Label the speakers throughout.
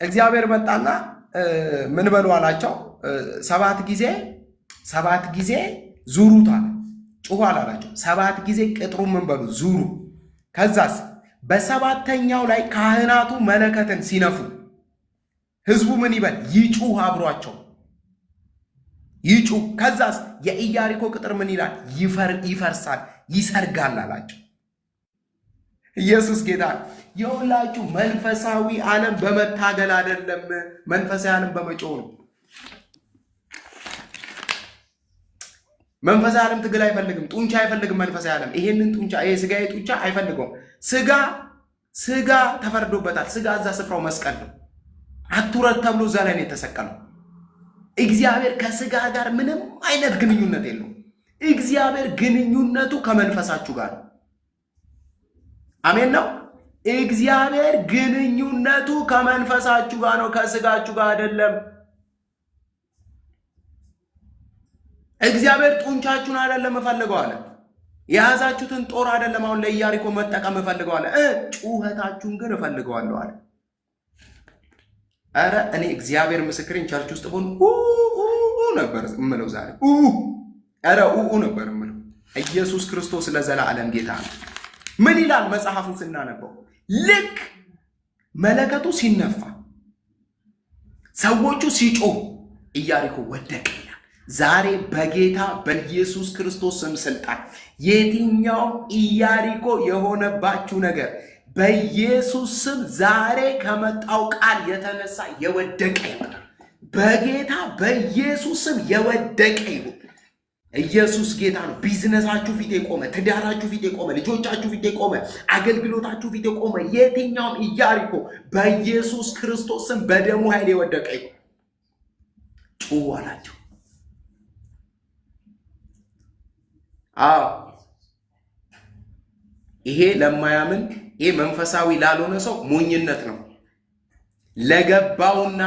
Speaker 1: እግዚአብሔር መጣና ምን በሉ አላቸው። ሰባት ጊዜ ዙሩት አለ። ጩኹ አላላቸው። 7 ጊዜ ቅጥሩ ምን በሉ ዙሩ። ከዛስ በሰባተኛው ላይ ካህናቱ መለከትን ሲነፉ ህዝቡ ምን ይበል? ይጩህ፣ አብሯቸው ይጩህ። ከዛስ የኢያሪኮ ቅጥር ምን ይላል? ይፈርሳል፣ ይሰርጋል አላቸው። ኢየሱስ ጌታ። የሁላችሁ መንፈሳዊ ዓለም በመታገል አይደለም፣ መንፈሳዊ ዓለም በመጮህ ነው። መንፈሳዊ ዓለም ትግል አይፈልግም፣ ጡንቻ አይፈልግም። መንፈሳዊ ዓለም ይሄንን ጡንቻ፣ ይሄ ስጋዬ ጡንቻ አይፈልገውም። ስጋ ተፈርዶበታል። ስጋ እዛ ስፍራው መስቀል ነው። አትውረድ ተብሎ እዛ ላይ ነው የተሰቀለው። እግዚአብሔር ከስጋ ጋር ምንም አይነት ግንኙነት የለውም። እግዚአብሔር ግንኙነቱ ከመንፈሳችሁ ጋር ነው። አሜን ነው። እግዚአብሔር ግንኙነቱ ከመንፈሳችሁ ጋር ነው፣ ከስጋችሁ ጋር አይደለም። እግዚአብሔር ጡንቻችሁን አይደለም እፈልገው አለ። የያዛችሁትን ጦር አይደለም አሁን ለኢያሪኮ መጠቀም እፈልገው አለ። ጩኸታችሁን ግን እፈልገዋለሁ አለ። አረ እኔ እግዚአብሔር ምስክሬን ቸርች ውስጥ ሆኖ ነበር እምለው ዛሬ ነበር እምለው። ኢየሱስ ክርስቶስ ለዘላለም ጌታ ነው። ምን ይላል መጽሐፉን ስናነበው? ልክ መለከቱ ሲነፋ ሰዎቹ ሲጮሁ ኢያሪኮ ወደቀ ይላል። ዛሬ በጌታ በኢየሱስ ክርስቶስ ስም ስልጣን የትኛውም ኢያሪኮ የሆነባችሁ ነገር በኢየሱስ ስም ዛሬ ከመጣው ቃል የተነሳ የወደቀ ይሁን። በጌታ በኢየሱስ ስም የወደቀ ይሁን። ኢየሱስ ጌታ ነው። ቢዝነሳችሁ ፊት የቆመ፣ ትዳራችሁ ፊት የቆመ፣ ልጆቻችሁ ፊት የቆመ፣ አገልግሎታችሁ ፊት የቆመ የትኛውም ኢያሪኮ በኢየሱስ ክርስቶስ ስም በደሙ ኃይል የወደቀ ይሁን። ጩኹ አላቸው። አዎ ይሄ ለማያምን ይሄ መንፈሳዊ ላልሆነ ሰው ሞኝነት ነው። ለገባውና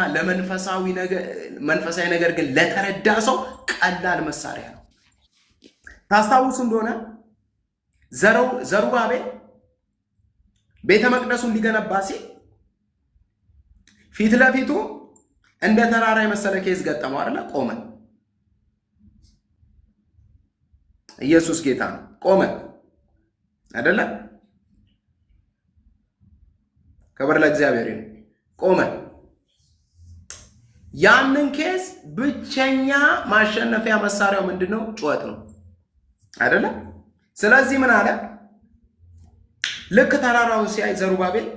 Speaker 1: መንፈሳዊ ነገር ግን ለተረዳ ሰው ቀላል መሳሪያ ነው። ታስታውሱ እንደሆነ ዘሩባቤል ቤተ መቅደሱን ሊገነባ ሲል ፊት ለፊቱ እንደ ተራራ የመሰለ ኬዝ ገጠመው አይደለ? ቆመ። ኢየሱስ ጌታ ነው። ቆመ አይደለ? ክብር ለእግዚአብሔር ይሁን። ቆመ። ያንን ኬዝ ብቸኛ ማሸነፊያ መሳሪያው ምንድነው? ጩኸት ነው አይደለ? ስለዚህ ምን አለ? ልክ ተራራውን ሲያይ ዘሩባቤል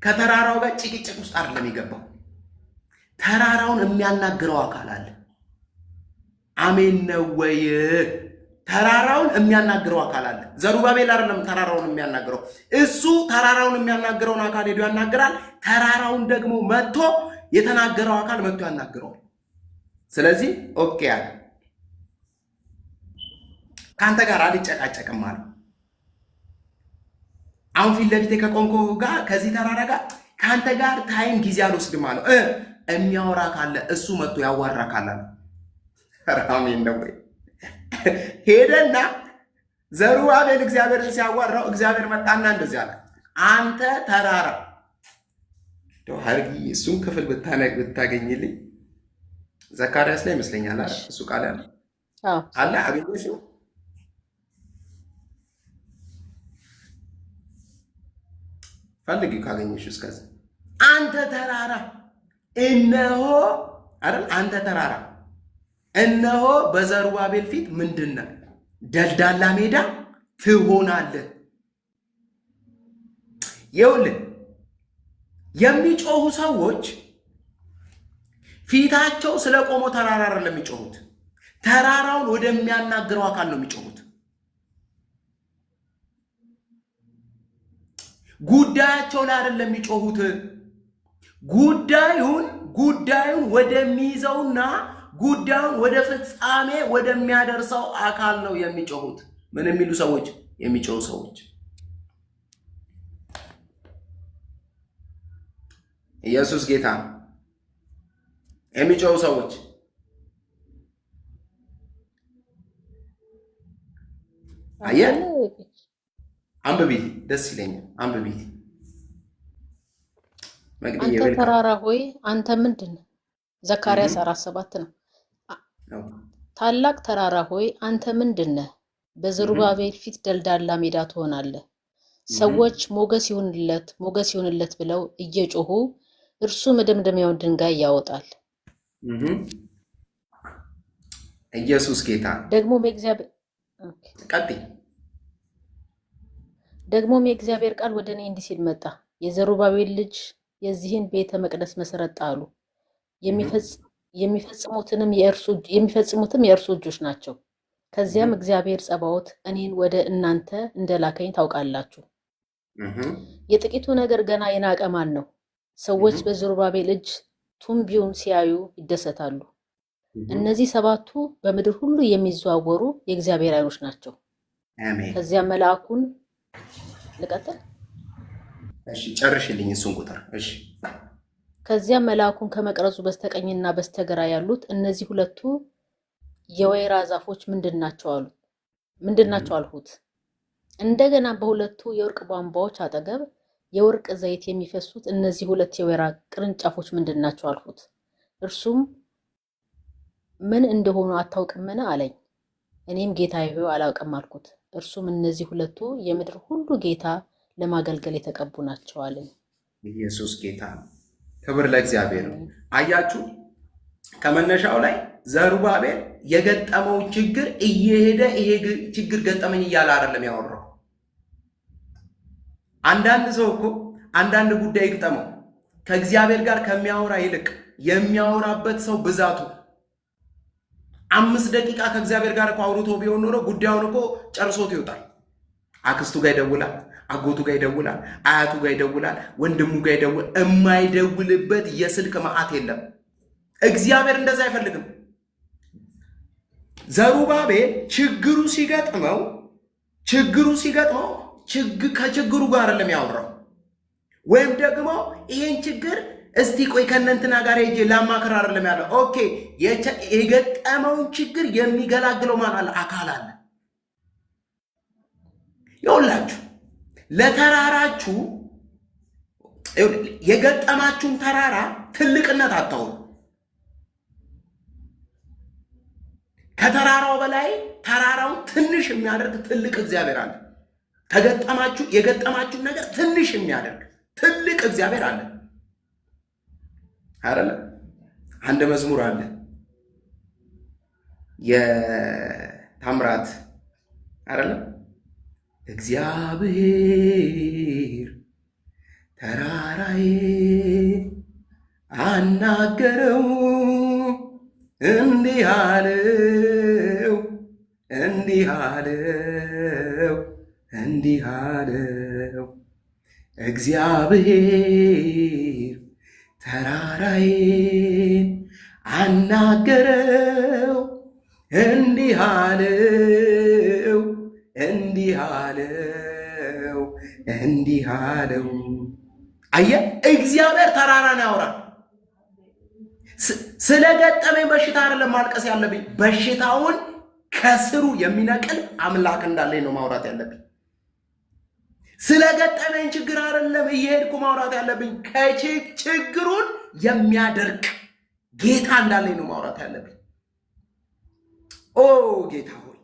Speaker 1: ከተራራው ጋር ጭቅጭቅ ውስጥ አይደለም የገባው። ተራራውን የሚያናግረው አካል አለ። አሜን ነው ወይ? ተራራውን የሚያናግረው አካል አለ። ዘሩባቤል አይደለም ተራራውን የሚያናግረው፣ እሱ ተራራውን የሚያናግረውን አካል ሄዶ ያናግራል። ተራራውን ደግሞ መጥቶ የተናገረው አካል መጥቶ ያናግረዋል። ስለዚህ ኦኬ አለ፣ ካንተ ጋር አልጨቃጨቅም ማለት አሁን ፊት ለፊት ከቆንኮ ጋር ከዚህ ተራራ ጋር ካንተ ጋር ታይም ጊዜ አልወስድም አለው። የሚያወራ ካለ እሱ መጥቶ ያዋራ ካለ አሜን ነው ወይ? ሄደና ዘሩባቤል እግዚአብሔርን ሲያዋራው እግዚአብሔር መጣና እንደዚህ አለ፣ አንተ ተራራ ሀርጊ እሱን ክፍል ብታገኝልኝ ዘካርያስ ላይ ይመስለኛል እሱ ቃል ያለ አለ አገኘሽ ፈልጊ ካገኘሽ እስከዚህ አንተ ተራራ እነሆ አይደል? አንተ ተራራ እነሆ በዘሩባቤል ፊት ምንድነው? ደልዳላ ሜዳ ትሆናለህ። ይኸውልህ የሚጮሁ ሰዎች ፊታቸው ስለቆመ ተራራ አይደለም የሚጮሁት፣ ተራራውን ወደሚያናግረው አካል ነው የሚጮሁት። ጉዳያቸው ላይ አይደለም የሚጮሁት፣ ጉዳዩን ወደሚይዘውና ጉዳዩን ወደ ፍጻሜ ወደሚያደርሰው አካል ነው የሚጮሁት። ምን የሚሉ ሰዎች? የሚጮሁ ሰዎች። ኢየሱስ ጌታ ነው። የሚጮሁ ሰዎች አየህ፣ አንብቢ፣ ደስ ይለኛል። አንብቢ መቅደዬ
Speaker 2: አንተ
Speaker 1: ዌልካም።
Speaker 2: ተራራ ሆይ አንተ ምንድን ነህ? ዘካርያስ 4:7 ነው። ታላቅ ተራራ ሆይ አንተ ምንድን ነህ? በዘሩባቤል ፊት ደልዳላ ሜዳ ትሆናለህ። ሰዎች ሞገስ ይሁንለት ብለው እየጮሁ እርሱ መደምደሚያውን ድንጋይ ያወጣል።
Speaker 1: ኢየሱስ ጌታ።
Speaker 2: ደግሞም የእግዚአብሔር ቃል ወደ እኔ እንዲህ ሲል መጣ። የዘሩባቤል ልጅ የዚህን ቤተ መቅደስ መሰረት ጣሉ፣ የሚፈጽሙትም የእርሱ እጆች ናቸው። ከዚያም እግዚአብሔር ጸባዖት እኔን ወደ እናንተ እንደላከኝ ታውቃላችሁ። የጥቂቱ ነገር ገና የናቀ ማን ነው? ሰዎች በዘሩባቤል እጅ ቱንቢውን ሲያዩ ይደሰታሉ። እነዚህ 7ቱ በምድር ሁሉ የሚዘዋወሩ የእግዚአብሔር ዓይኖች ናቸው። ከዚያም መልአኩን ልቀጥል?
Speaker 1: እሺ ጨርሽልኝ እሱን ቁጥር። እሺ
Speaker 2: ከዚያም መልአኩን ከመቅረዙ በስተቀኝና በስተግራ ያሉት እነዚህ 2ቱ የወይራ ዛፎች ምንድናቸው አልሁት። እንደገና በ2ቱ የወርቅ ቧንቧዎች አጠገብ የወርቅ ዘይት የሚፈሱት እነዚህ 2 የወይራ ቅርንጫፎች ምንድናቸው አልሁት። እርሱም ምን እንደሆኑ አታውቅምን አለኝ። እኔም ጌታዬ ሆይ አላውቅም አልኩት። እርሱም እነዚህ 2ቱ የምድር ሁሉ ጌታ ለማገልገል የተቀቡ ናቸው አለኝ።
Speaker 1: ኢየሱስ ጌታ ነው። ክብር ለእግዚአብሔር ነው። አያችሁ፣ ከመነሻው ላይ ዘሩባቤል የገጠመው ችግር እየሄደ ይሄ ችግር ገጠመኝ እያለ አይደለም ያወራው። አንዳንድ ሰው እኮ አንዳንድ ጉዳይ ይግጠመው ከእግዚአብሔር ጋር ከሚያወራ ይልቅ የሚያወራበት ሰው ብዛቱ 5 ደቂቃ ከእግዚአብሔር ጋር እኮ አውርቶ ቢሆን ኖሮ ጉዳዩን እኮ ጨርሶት ይወጣል። አክስቱ ጋር ይደውላል፣ አጎቱ ጋር ይደውላል፣ አያቱ ጋር ይደውላል፣ ወንድሙ ጋር ይደውላል። የማይደውልበት የስልክ መዓት የለም። እግዚአብሔር እንደዛ አይፈልግም። ዘሩባቤል ችግሩ ሲገጥመው ከችግሩ ጋር አይደለም ያወራው። ወይም ደግሞ ይሄን ችግር እስቲ ቆይ ከእነንትና ጋር ሄጄ ላማክር አይደለም ያለው። ኦኬ የገጠመውን ችግር የሚገላግለው ማን አለ? አካል አለ። ይኸውላችሁ ለተራራችሁ የገጠማችሁን ተራራ ትልቅነት አታውሩ። ከተራራው በላይ ተራራውን ትንሽ የሚያደርግ ትልቅ እግዚአብሔር አለ። የገጠማችሁን ነገር ትንሽ የሚያደርግ ትልቅ እግዚአብሔር አለ አይደለ? አንድ መዝሙር አለ የታምራት አይደለ? እግዚአብሔር ተራራዬ አናገረው እንዲህ አለው እግዚአብሔር ተራራዬን አናገረው እንዲህ አለው። አየህ፣ እግዚአብሔር ተራራን ያወራል። ስለገጠመኝ በሽታ አይደለም ማልቀስ ያለብኝ፣ በሽታውን ከስሩ የሚነቅል አምላክ እንዳለኝ ነው ማውራት ያለብኝ። ስለገጠመኝ ችግር አይደለም እየሄድኩ ማውራት ያለብኝ፣ ችግሩን የሚያደርቅ ጌታ እንዳለኝ ነው ማውራት ያለብኝ። ኦ ጌታ ሆይ!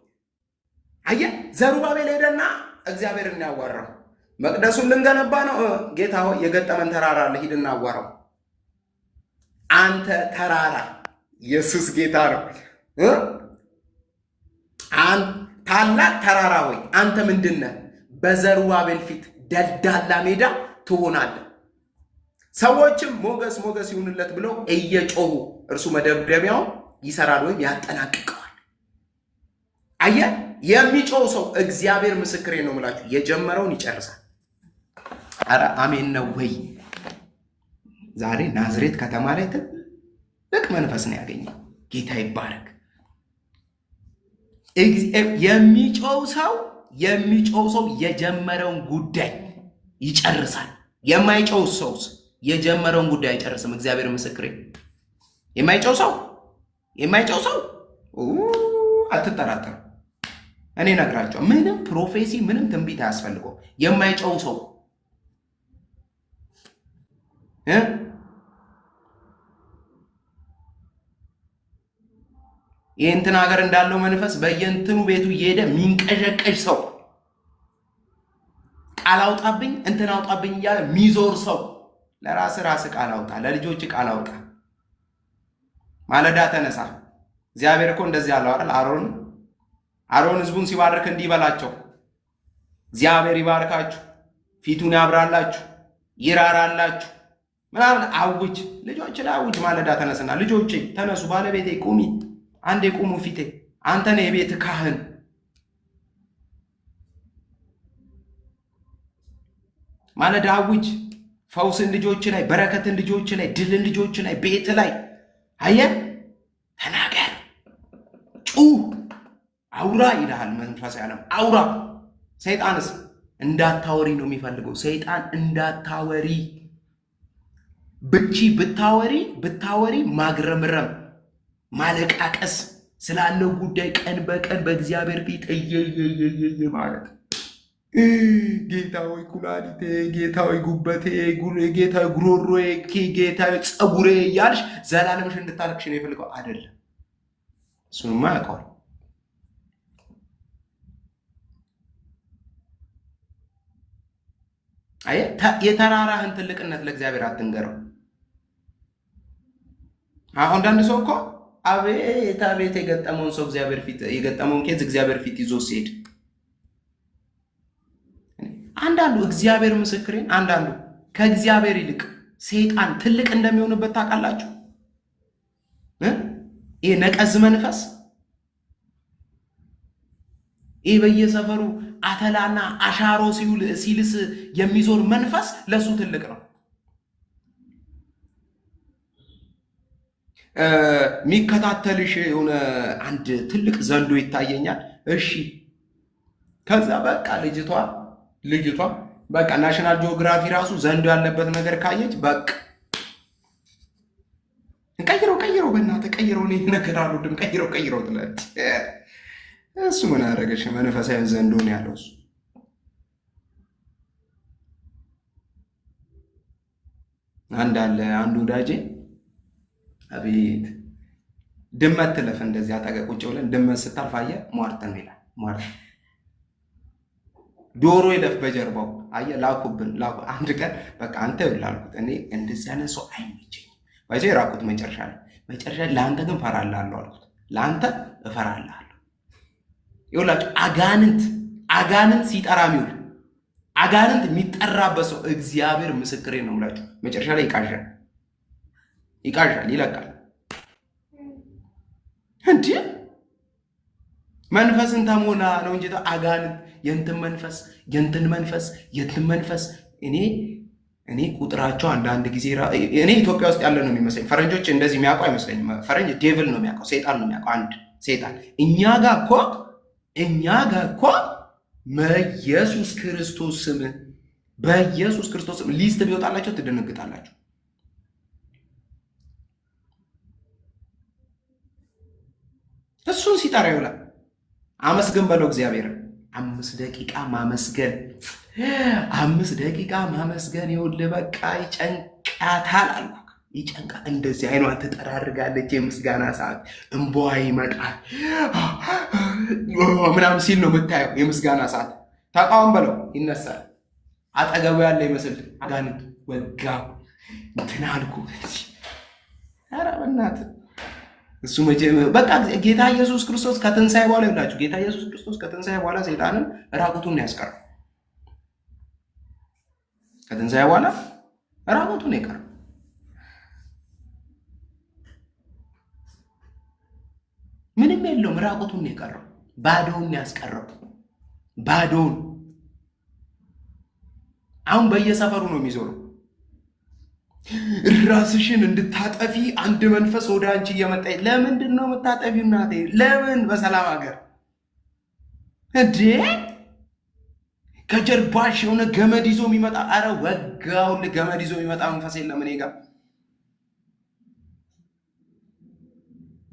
Speaker 1: አየህ፣ ዘሩባቤል ሄደና እግዚአብሔርን ያዋራው መቅደሱን ልንገነባ ነው። ጌታ ሆይ የገጠመን ተራራ አለ፣ ሂድና አዋራው። አንተ ተራራ፣ ኢየሱስ ጌታ ነው። ታላቅ ተራራ ሆይ አንተ ምንድን ነህ? በዘሩባቤል ፊት ደልዳላ ሜዳ ትሆናለህ። ሰዎችም ሞገስ ይሁንለት ብለው እየጮሁ እርሱ መደምደሚያውን ይሰራል ወይም ያጠናቅቀዋል። አየህ፣ የሚጮህ ሰው እግዚአብሔር ምስክሬ ነው የምላችሁ የጀመረውን ይጨርሳል። ኧረ አሜን ነው ወይ? ዛሬ ናዝሬት ከተማ ላይ ትልቅ መንፈስ ነው ያገኘው። ጌታ ይባረክ። የሚጮህ ሰው የጀመረውን ጉዳይ ይጨርሳል። የማይጮህ ሰው የጀመረውን ጉዳይ አይጨርስም። እግዚአብሔር ምስክሬ። የማይጮህ ሰው አትጠራጠሩ። እኔ ነግራቸው ምንም ፕሮፌሲ ምንም ትንቢት አያስፈልገው። የማይጮህ ሰው የእንትን ሀገር እንዳለው መንፈስ በየእንትኑ ቤቱ እየሄደ ሚንቀዠቀዥ ሰው፣ ቃል አውጣብኝ እንትን አውጣብኝ እያለ ሚዞር ሰው፣ ለራስ ቃል አውጣ፣ ለልጆች ቃል አውጣ። ማለዳ ተነሳ። እግዚአብሔር እኮ እንደዚህ ያለው አይደል? አሮን ህዝቡን ሲባርክ እንዲህ በላቸው፣ እግዚአብሔር ይባርካችሁ፣ ፊቱን ያብራላችሁ፣ ይራራላችሁ ምናምን አውጅ። ልጆች ላይ አውጅ። ማለዳ ተነስና ልጆቼ ተነሱ፣ ባለቤቴ ቁሚ፣ አንዴ ቁሙ ፊቴ፣ አንተ ነህ የቤት ካህን። ማለዳ አውጅ። ፈውስን ልጆች ላይ፣ በረከትን ልጆች ላይ፣ ድልን ልጆች ላይ፣ ቤት ላይ አየህ፣ ተናገር፣ ጩህ፣ አውራ ይልሃል መንፈሳዊ ዓለም። አውራ። ሰይጣንስ እንዳታወሪ ነው የሚፈልገው። ሰይጣን እንዳታወሪ፣ ብታወሪ ማግረምረም፣ ማለቃቀስ ስላለው ጉዳይ ቀን በቀን በእግዚአብሔር ፊት እየየየየ ማለት ጌታዊ ኩላሊቴ፣ ጌታዊ ጉበቴ፣ ጌታዊ ጉሮሮዬ፣ ጌታዊ ፀጉሬ እያልሽ ዘላለምሽ እንድታለቅሽ ነው የፈልገው አይደለም። እሱንማ ያውቀዋል። የተራራህን ትልቅነት ለእግዚአብሔር አትንገረው። አሁን አንዳንድ ሰው እኮ አቤት የገጠመውን ሰው እግዚአብሔር ፊት የገጠመውን ኬዝ እግዚአብሔር ፊት ይዞ ሲሄድ፣ አንዳንዱ እግዚአብሔር ምስክሬን፣ አንዳንዱ ከእግዚአብሔር ይልቅ ሰይጣን ትልቅ እንደሚሆንበት ታውቃላችሁ። ይሄ ነቀዝ መንፈስ፣ ይሄ በየሰፈሩ አተላና አሻሮ ሲልስ የሚዞር መንፈስ ለሱ ትልቅ ነው። የሚከታተልሽ የሆነ አንድ ትልቅ ዘንዶ ይታየኛል። እሺ፣ ከዛ በቃ ልጅቷ በቃ ናሽናል ጂኦግራፊ ራሱ ዘንዶ ያለበት ነገር ካየች በቃ ቀይረው በእናትህ ቀይረው፣ እኔ ነገር አልወድም፣ ቀይረው ትላለች። እሱ ምን አደረገሽ? መንፈሳዊ ዘንዶ ነው ያለው እሱ። አንዱ ወዳጄ አቤት ድመት ትለፍ እንደዚህ አጠገብ ቁጭ ብለን ድመት ስታልፍ አየህ ሟርተን ይላል። ሟርተን ዶሮ ይለፍ በጀርባው አየህ። ላኩብን አንድ ቀን በቃ አንተ ይላልኩት እኔ እንደዚህ አይነት ሰው አይመቸኝም። ባይዘ ራቁት መጨረሻ ለአንተ ግን እፈራልሃለሁ አልኩት። ለአንተ እፈራልሃለሁ። ይኸውላችሁ አጋንንት ሲጠራ የሚውል አጋንንት የሚጠራበት ሰው እግዚአብሔር ምስክሬ ነው የምላችሁ መጨረሻ ላይ ይቃዣል፣ ይለቃል። እንዴ መንፈስን ተሞላ ነው እንጂ አጋንንት የእንትን መንፈስ እኔ ቁጥራቸው አንዳንድ ጊዜ እኔ ኢትዮጵያ ውስጥ ያለ ነው የሚመስለኝ። ፈረንጆች እንደዚህ የሚያውቁ አይመስለኝም። ፈረንጅ ዴቭል ነው የሚያውቀው፣ ሰይጣን ነው የሚያውቀው። አንድ ሰይጣን እኛ ጋር እኮ በኢየሱስ ክርስቶስ ስም ሊስት ቢወጣላቸው ትደነግጣላችሁ። እሱን ሲጠራ ይውላል። አመስግን በለው እግዚአብሔር። 5 ደቂቃ ማመስገን ይኸውልህ በቃ ይጨንቃታል አልኩ። ይጨንቃት እንደዚህ አይኗን ትጠራርጋለች። የምስጋና ሰዓት እንባዋ ይመጣል ምናምን ሲል ነው የምታየው። የምስጋና ሰዓት ተቃውም በለው ይነሳል። አጠገቡ ያለ ይመስል አጋንንት ወጋው እንትን አልኩ። ኧረ በእናትህ እሱ በቃ ጌታ ኢየሱስ ክርስቶስ ከትንሣኤ በኋላ ይላችሁ ጌታ ኢየሱስ ክርስቶስ ከትንሣኤ በኋላ ሰይጣንን ራቁቱን ያስቀረው። ከትንሣኤ በኋላ ራቁቱን የቀረው ምንም የለውም። ራቁቱን የቀረው ባዶውን ያስቀረው ባዶውን። አሁን በየሰፈሩ ነው የሚዞረው። ራስሽን እንድታጠፊ አንድ መንፈስ ወደ አንቺ እየመጣ ለምንድን ነው የምታጠፊው? እናቴ ለምን በሰላም ሀገር እንዴ ከጀርባሽ የሆነ ገመድ ይዞ የሚመጣ አረ ወጋው ገመድ ይዞ የሚመጣ መንፈስ የለም። እኔ ጋር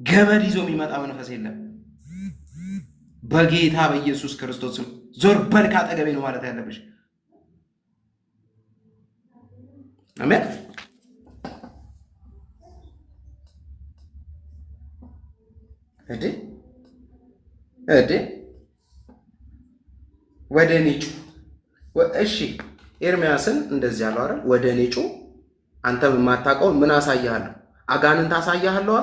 Speaker 1: ገመድ ይዞ የሚመጣ መንፈስ የለም። በጌታ በኢየሱስ ክርስቶስ ዞር በል ካጠገቤ ነው ማለት ያለብሽ። አሜን። እዴ እዴ ወደ እኔ ጩ። እሺ ኤርምያስን እንደዚህ አለው አይደል? ወደ እኔ ጩ፣ አንተ የማታውቀውን ምን አሳያለሁ? አጋንንት አሳያለሁ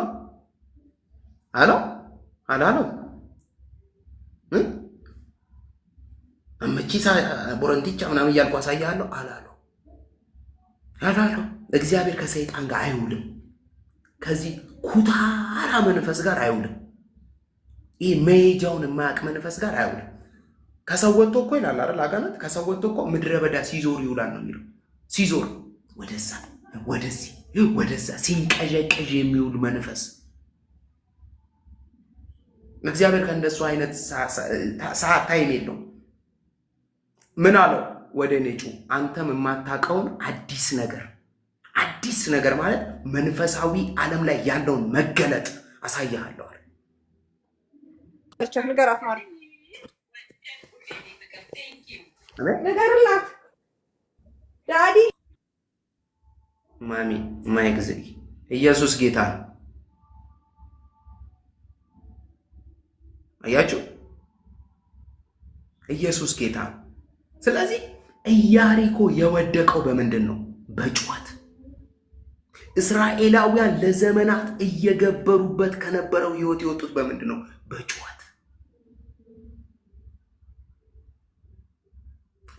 Speaker 1: አለው አላለው? አመቺሳ ቦረንቲቻ ምናምን እያልኩ አሳያለሁ አላለው? እግዚአብሔር ከሰይጣን ጋር አይውልም። ከዚህ ኩታራ መንፈስ ጋር አይውልም። ይህ መሄጃውን የማያውቅ መንፈስ ጋር አይውልም። ከሰው ወጥቶ እኮ ይላል አይደል? አጋንንት ከሰው ወጥቶ እኮ ምድረ በዳ ሲዞር ይውላል ነው የሚለው። ሲዞር ወደዛ ወደዚህ ወደዛ ሲንቀዠቀዥ የሚውል መንፈስ። እግዚአብሔር ከእንደሱ አይነት ሰዓት ታይም የለውም። ምን አለው? ወደ እኔ ጩ፣ አንተም የማታውቀውን አዲስ ነገር ማለት መንፈሳዊ ዓለም ላይ ያለውን መገለጥ አሳያለሁ አለ።
Speaker 3: ነገርላት ዳዲ
Speaker 1: ማሚ ማይክ ዝጊ። ኢየሱስ ጌታ ነው። አያችሁ፣ ኢየሱስ ጌታ ነው። ስለዚህ ኢያሪኮ የወደቀው በምንድን ነው? በጩኸት። እስራኤላውያን ለዘመናት እየገበሩበት ከነበረው ህይወት የወጡት በምንድን ነው? በጩኸት።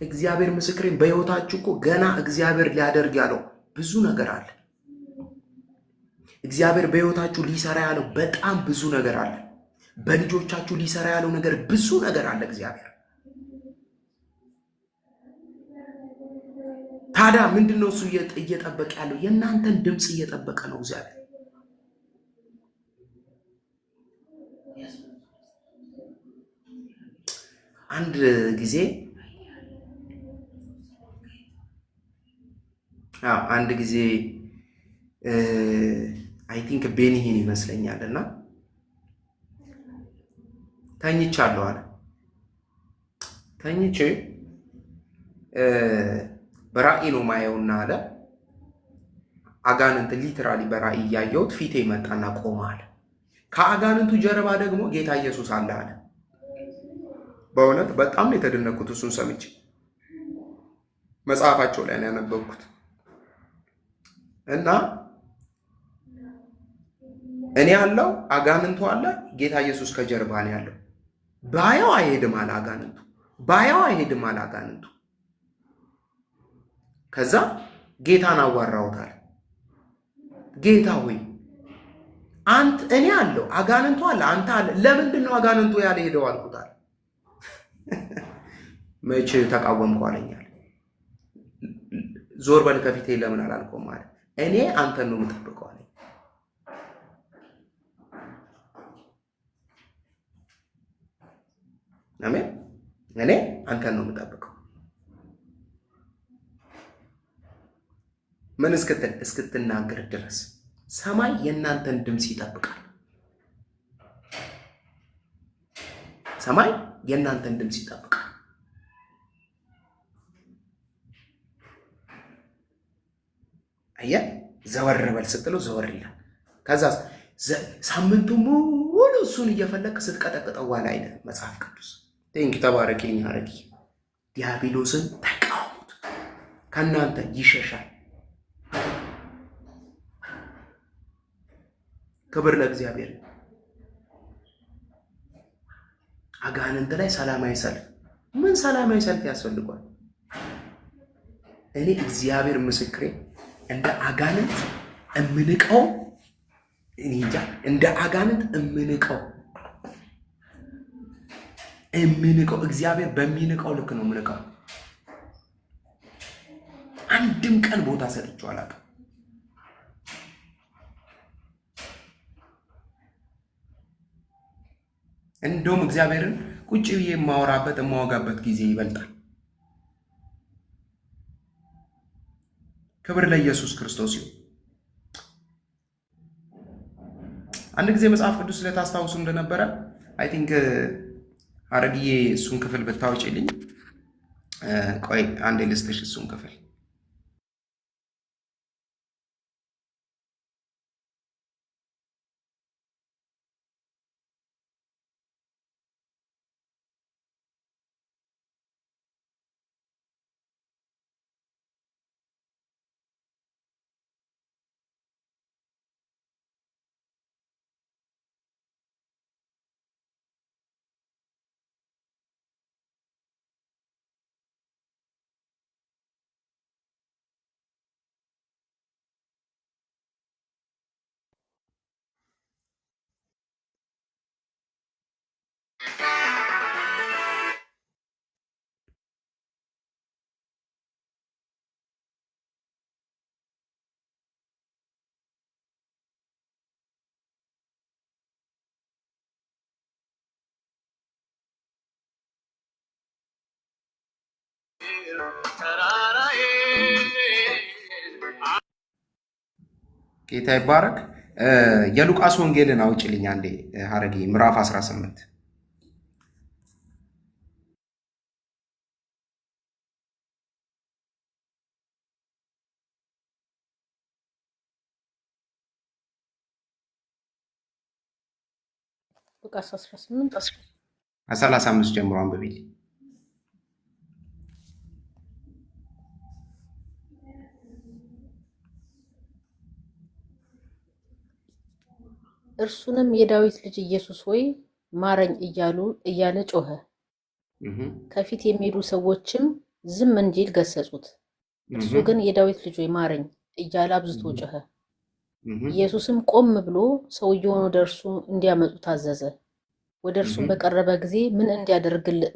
Speaker 1: እግዚአብሔር ምስክሬን፣ በህይወታችሁ እኮ ገና እግዚአብሔር ሊያደርግ ያለው ብዙ ነገር አለ። እግዚአብሔር በህይወታችሁ ሊሰራ ያለው በጣም ብዙ ነገር አለ። በልጆቻችሁ ሊሰራ ያለው ነገር ብዙ ነገር አለ እግዚአብሔር። ታዲያ ምንድነው እሱ እየጠበቀ ያለው? የእናንተን ድምፅ እየጠበቀ ነው እግዚአብሔር። አንድ ጊዜ አይ ቲንክ ቤኒሂን ይመስለኛል እና ተኝቻለሁ አለ። ተኝቼ በራእይ ነው ማየውና አለ አጋንንት ሊትራሊ በራእይ እያየሁት ፊቴ መጣና ቆመ አለ። ከአጋንንቱ ጀርባ ደግሞ ጌታ ኢየሱስ አለ አለ። በእውነት በጣም ነው የተደነኩት እሱን ሰምቼ። መጽሐፋቸው ላይ ነው ያነበብኩት እና እኔ ያለው አጋንንቱ አለ፣ ጌታ ኢየሱስ ከጀርባ ነው ያለው። ባየው አይሄድም አለ አጋንንቱ፣ ባየው አይሄድም አለ አጋንንቱ። ከዛ ጌታን አዋራውታል። ጌታ ሆይ አንተ እኔ አለው አጋንንቱ አለ አንተ አለ፣ ለምንድን ነው አጋንንቱ ያለ ሄደው አልኩታል። መቼ ተቃወምኩ አለኛል። ዞር በል ከፊቴ ለምን አላልኩም አለ። እኔ አንተን ነው የምጠብቀው አለኝ። አሜን። እኔ አንተን ነው የምጠብቀው። ምን እስክትናገር ድረስ ሰማይ የእናንተን ድምፅ ይጠብቃል። ሰማይ የእናንተን ድምፅ ይጠብቃል። አየህ፣ ዘወር በል ስትለው ዘወር ይላል። ከዛ ሳምንቱ ሙሉ እሱን እየፈለክ ስትቀጠቅጠው ዋላ አይነ መጽሐፍ ቅዱስ ቴንክ ተባረክልኝ አረጊ። ዲያብሎስን ተቃወሙት ከእናንተ ይሸሻል። ክብር ለእግዚአብሔር። አጋንንት ላይ ሰላማዊ ሰልፍ፣ ምን ሰላማዊ ሰልፍ ያስፈልጓል? እኔ እግዚአብሔር ምስክሬ እንደ አጋንንት እምንቀው እኔ እንጃ፣ እንደ አጋንንት እምንቀው እግዚአብሔር በሚንቀው ልክ ነው የምንቀው። አንድም ቀን ቦታ ሰጥቼው አላውቅም። እንደውም እግዚአብሔርን ቁጭ ብዬ የማወጋበት ጊዜ ይበልጣል። ክብር ለኢየሱስ ክርስቶስ ይሁን። አንድ ጊዜ መጽሐፍ ቅዱስ ስለታስታውሱ እንደነበረ አይ ቲንክ አረግዬ እሱን ክፍል ብታወጪልኝ። ቆይ አንዴ ልስጥሽ እሱን ክፍል ጌታ ይባረክ። የሉቃስ ወንጌልን አውጭልኝ አንዴ ሐረጌ ምዕራፍ 18
Speaker 2: ሉቃስ 18
Speaker 1: 35 ጀምሮ አንብቤልኝ።
Speaker 2: እርሱንም የዳዊት ልጅ ኢየሱስ ሆይ ማረኝ እያለ ጮኸ። ከፊት የሚሄዱ ሰዎችም ዝም እንዲል ገሰጹት። እርሱ ግን የዳዊት ልጅ ሆይ ማረኝ እያለ አብዝቶ ጮኸ። ኢየሱስም ቆም ብሎ ሰውየውን ወደ እርሱ እንዲያመጡ ታዘዘ። ወደ እርሱም በቀረበ ጊዜ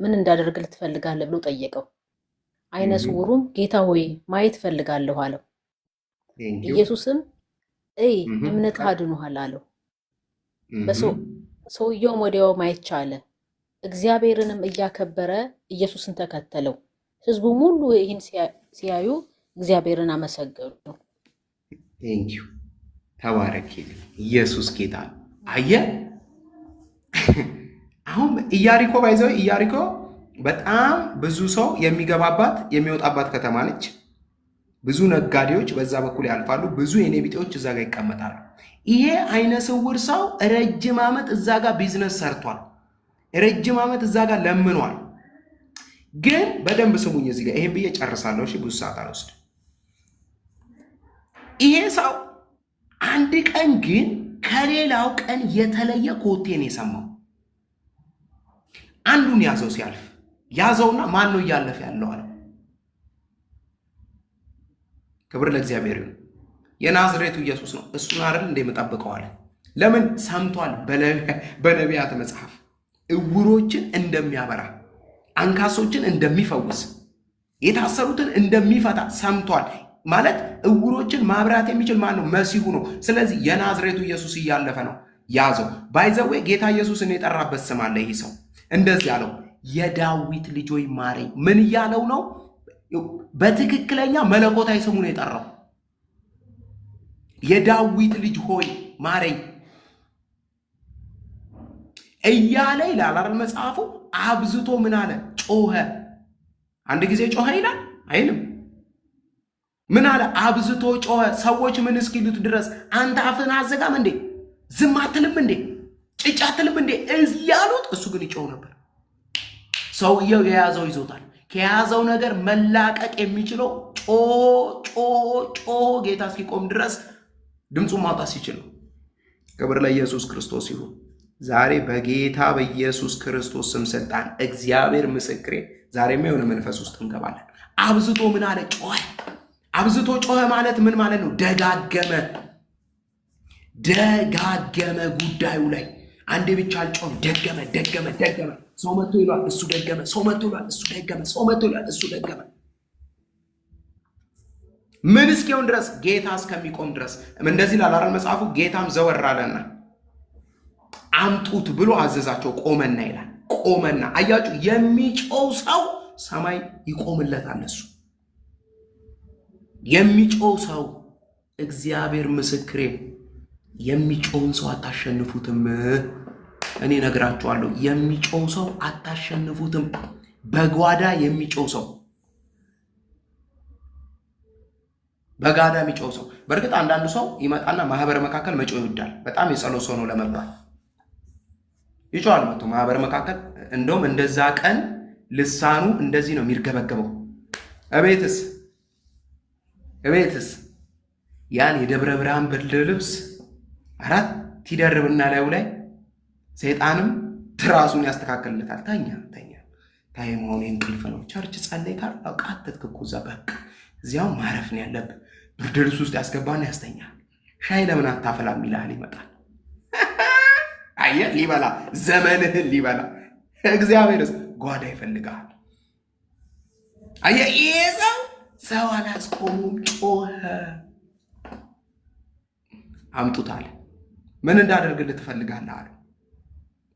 Speaker 2: ምን እንዳደርግልህ ትፈልጋለህ ብሎ ጠየቀው። ዓይነ ስውሩም ጌታ ሆይ ማየት እፈልጋለሁ አለው። ኢየሱስም እምነትህ አድኖሃል አለው። ሰውየውም ወዲያው ማየት ቻለ። እግዚአብሔርንም እያከበረ ኢየሱስን ተከተለው። ሕዝቡም ሁሉ ይህን ሲያዩ እግዚአብሔርን አመሰገኑ።
Speaker 1: ቴንኪዩ ተባረክ። ኢየሱስ ጌታ ነው። አየህ አሁን ኢያሪኮ ባይዘው ኢያሪኮ በጣም ብዙ ሰው የሚገባባት የሚወጣባት ከተማ ነች። ብዙ ነጋዴዎች በዛ በኩል ያልፋሉ። ብዙ የኔ ቢጤዎች እዛ ጋር ይቀመጣሉ። ይሄ አይነ ስውር ሰው ረጅም ዓመት እዛ ጋር ቢዝነስ ሰርቷል። ረጅም ዓመት እዛ ጋር ለምኗል። ግን በደንብ ስሙኝ እዚህ ጋር ይሄን ብዬ ጨርሳለሁ። እሺ ብዙ ሰዓት አልወስድ። ይሄ ሰው አንድ ቀን ግን ከሌላው ቀን የተለየ ኮቴን የሰማው አንዱን ያዘው። ሲያልፍ ያዘውና ማን ነው እያለፈ ያለው አለ። ክብር ለእግዚአብሔር ይሁን። የናዝሬቱ ኢየሱስ ነው። እሱን አይደል እንደምጠብቀው አለ። ለምን ሰምቷል? በነቢያት መጽሐፍ እውሮችን እንደሚያበራ፣ አንካሶችን እንደሚፈውስ፣ የታሰሩትን እንደሚፈታ ሰምቷል። ማለት እውሮችን ማብራት የሚችል ማን ነው? መሲሁ ነው። ስለዚህ የናዝሬቱ ኢየሱስ እያለፈ ነው። ያዘው። ባይዘዌ ጌታ ኢየሱስን የጠራበት ስም አለ። ይህ ሰው እንደዚህ አለው፣ የዳዊት ልጅ ሆይ ማረኝ። ምን እያለው ነው? በትክክለኛ መለኮታዊ ስሙ ነው የጠራው። የዳዊት ልጅ ሆይ ማረኝ እያለ ይላል አይደል መጽሐፉ። አብዝቶ ምን አለ? ጮኸ። አንድ ጊዜ ጮኸ ይላል አይልም? ምን አለ? አብዝቶ ጮኸ። ሰዎች ምን እስኪሉት ድረስ አንተ አፍህን አዘጋም እንዴ? ዝም አትልም እንዴ? ጭጭ አትልም እንዴ? እያሉት እሱ ግን ይጮህ ነበር። ሰውየው የያዘው ይዞታል። ከያዘው ነገር መላቀቅ የሚችለው ጮ ጌታ እስኪቆም ድረስ ድምፁን ማውጣት ሲችል ነው። ክብር ለኢየሱስ ክርስቶስ ይሁን። ዛሬ በጌታ በኢየሱስ ክርስቶስ ስም ስልጣን እግዚአብሔር ምስክሬ፣ ዛሬማ የሆነ መንፈስ ውስጥ እንገባለን። አብዝቶ ምን አለ? ጮኸ። አብዝቶ ጮኸ ማለት ምን ማለት ነው? ደጋገመ ጉዳዩ ላይ አንዴ ብቻ አልጮኸም። ደገመ። ሰው መጥቶ ይሏል፣ እሱ ደገመ። ሰው መጥቶ ይሏል፣ እሱ ደገመ። ሰው መጥቶ ይሏል፣ እሱ ደገመ። ምን እስኪሆን ድረስ? ጌታ እስከሚቆም ድረስ። እንደዚህ ላላረን መጽሐፉ። ጌታም ዘወር አለና አምጡት ብሎ አዘዛቸው። ቆመና ይላል። ቆመና። አያችሁ፣ የሚጮው ሰው ሰማይ ይቆምለታል። እሱ የሚጮው ሰው እግዚአብሔር ምስክሬ፣ የሚጮውን ሰው አታሸንፉትም። እኔ ነግራችኋለሁ፣ የሚጮው ሰው አታሸንፉትም። በጓዳ የሚጮው ሰው፣ በጓዳ የሚጮው ሰው። በእርግጥ አንዳንዱ ሰው ይመጣና ማህበር መካከል መጮህ ይወዳል። በጣም የጸሎት ሰው ነው ለመባል ይጮሃል መጥቶ ማህበር መካከል። እንደውም እንደዛ ቀን ልሳኑ እንደዚህ ነው የሚርገበገበው። እቤትስ ያን የደብረ ብርሃን ብርድ ልብስ አራት ይደርብና ላዩ ላይ ሰይጣንም ትራሱን ያስተካክልለታል። ተኛ ታይማውን እንቅልፍ ነው። ቸርች ጸለይ ካል ቃተትክ እኮ እዛ በቃ እዚያው ማረፍ ነው ያለብህ። ብርድ ልብስ ውስጥ ያስገባና ያስተኛል። ሻይ ለምን አታፈላም ይልሃል። ይመጣል። አየህ፣ ሊበላ ዘመንህን ሊበላ እግዚአብሔርስ ጓዳ ይፈልጋል። አየህ፣ ይሄ ሰው አላስቆሙም፣ ጮኸ። አምጡት አለ። ምን እንዳደርግልህ ትፈልጋለህ አለ።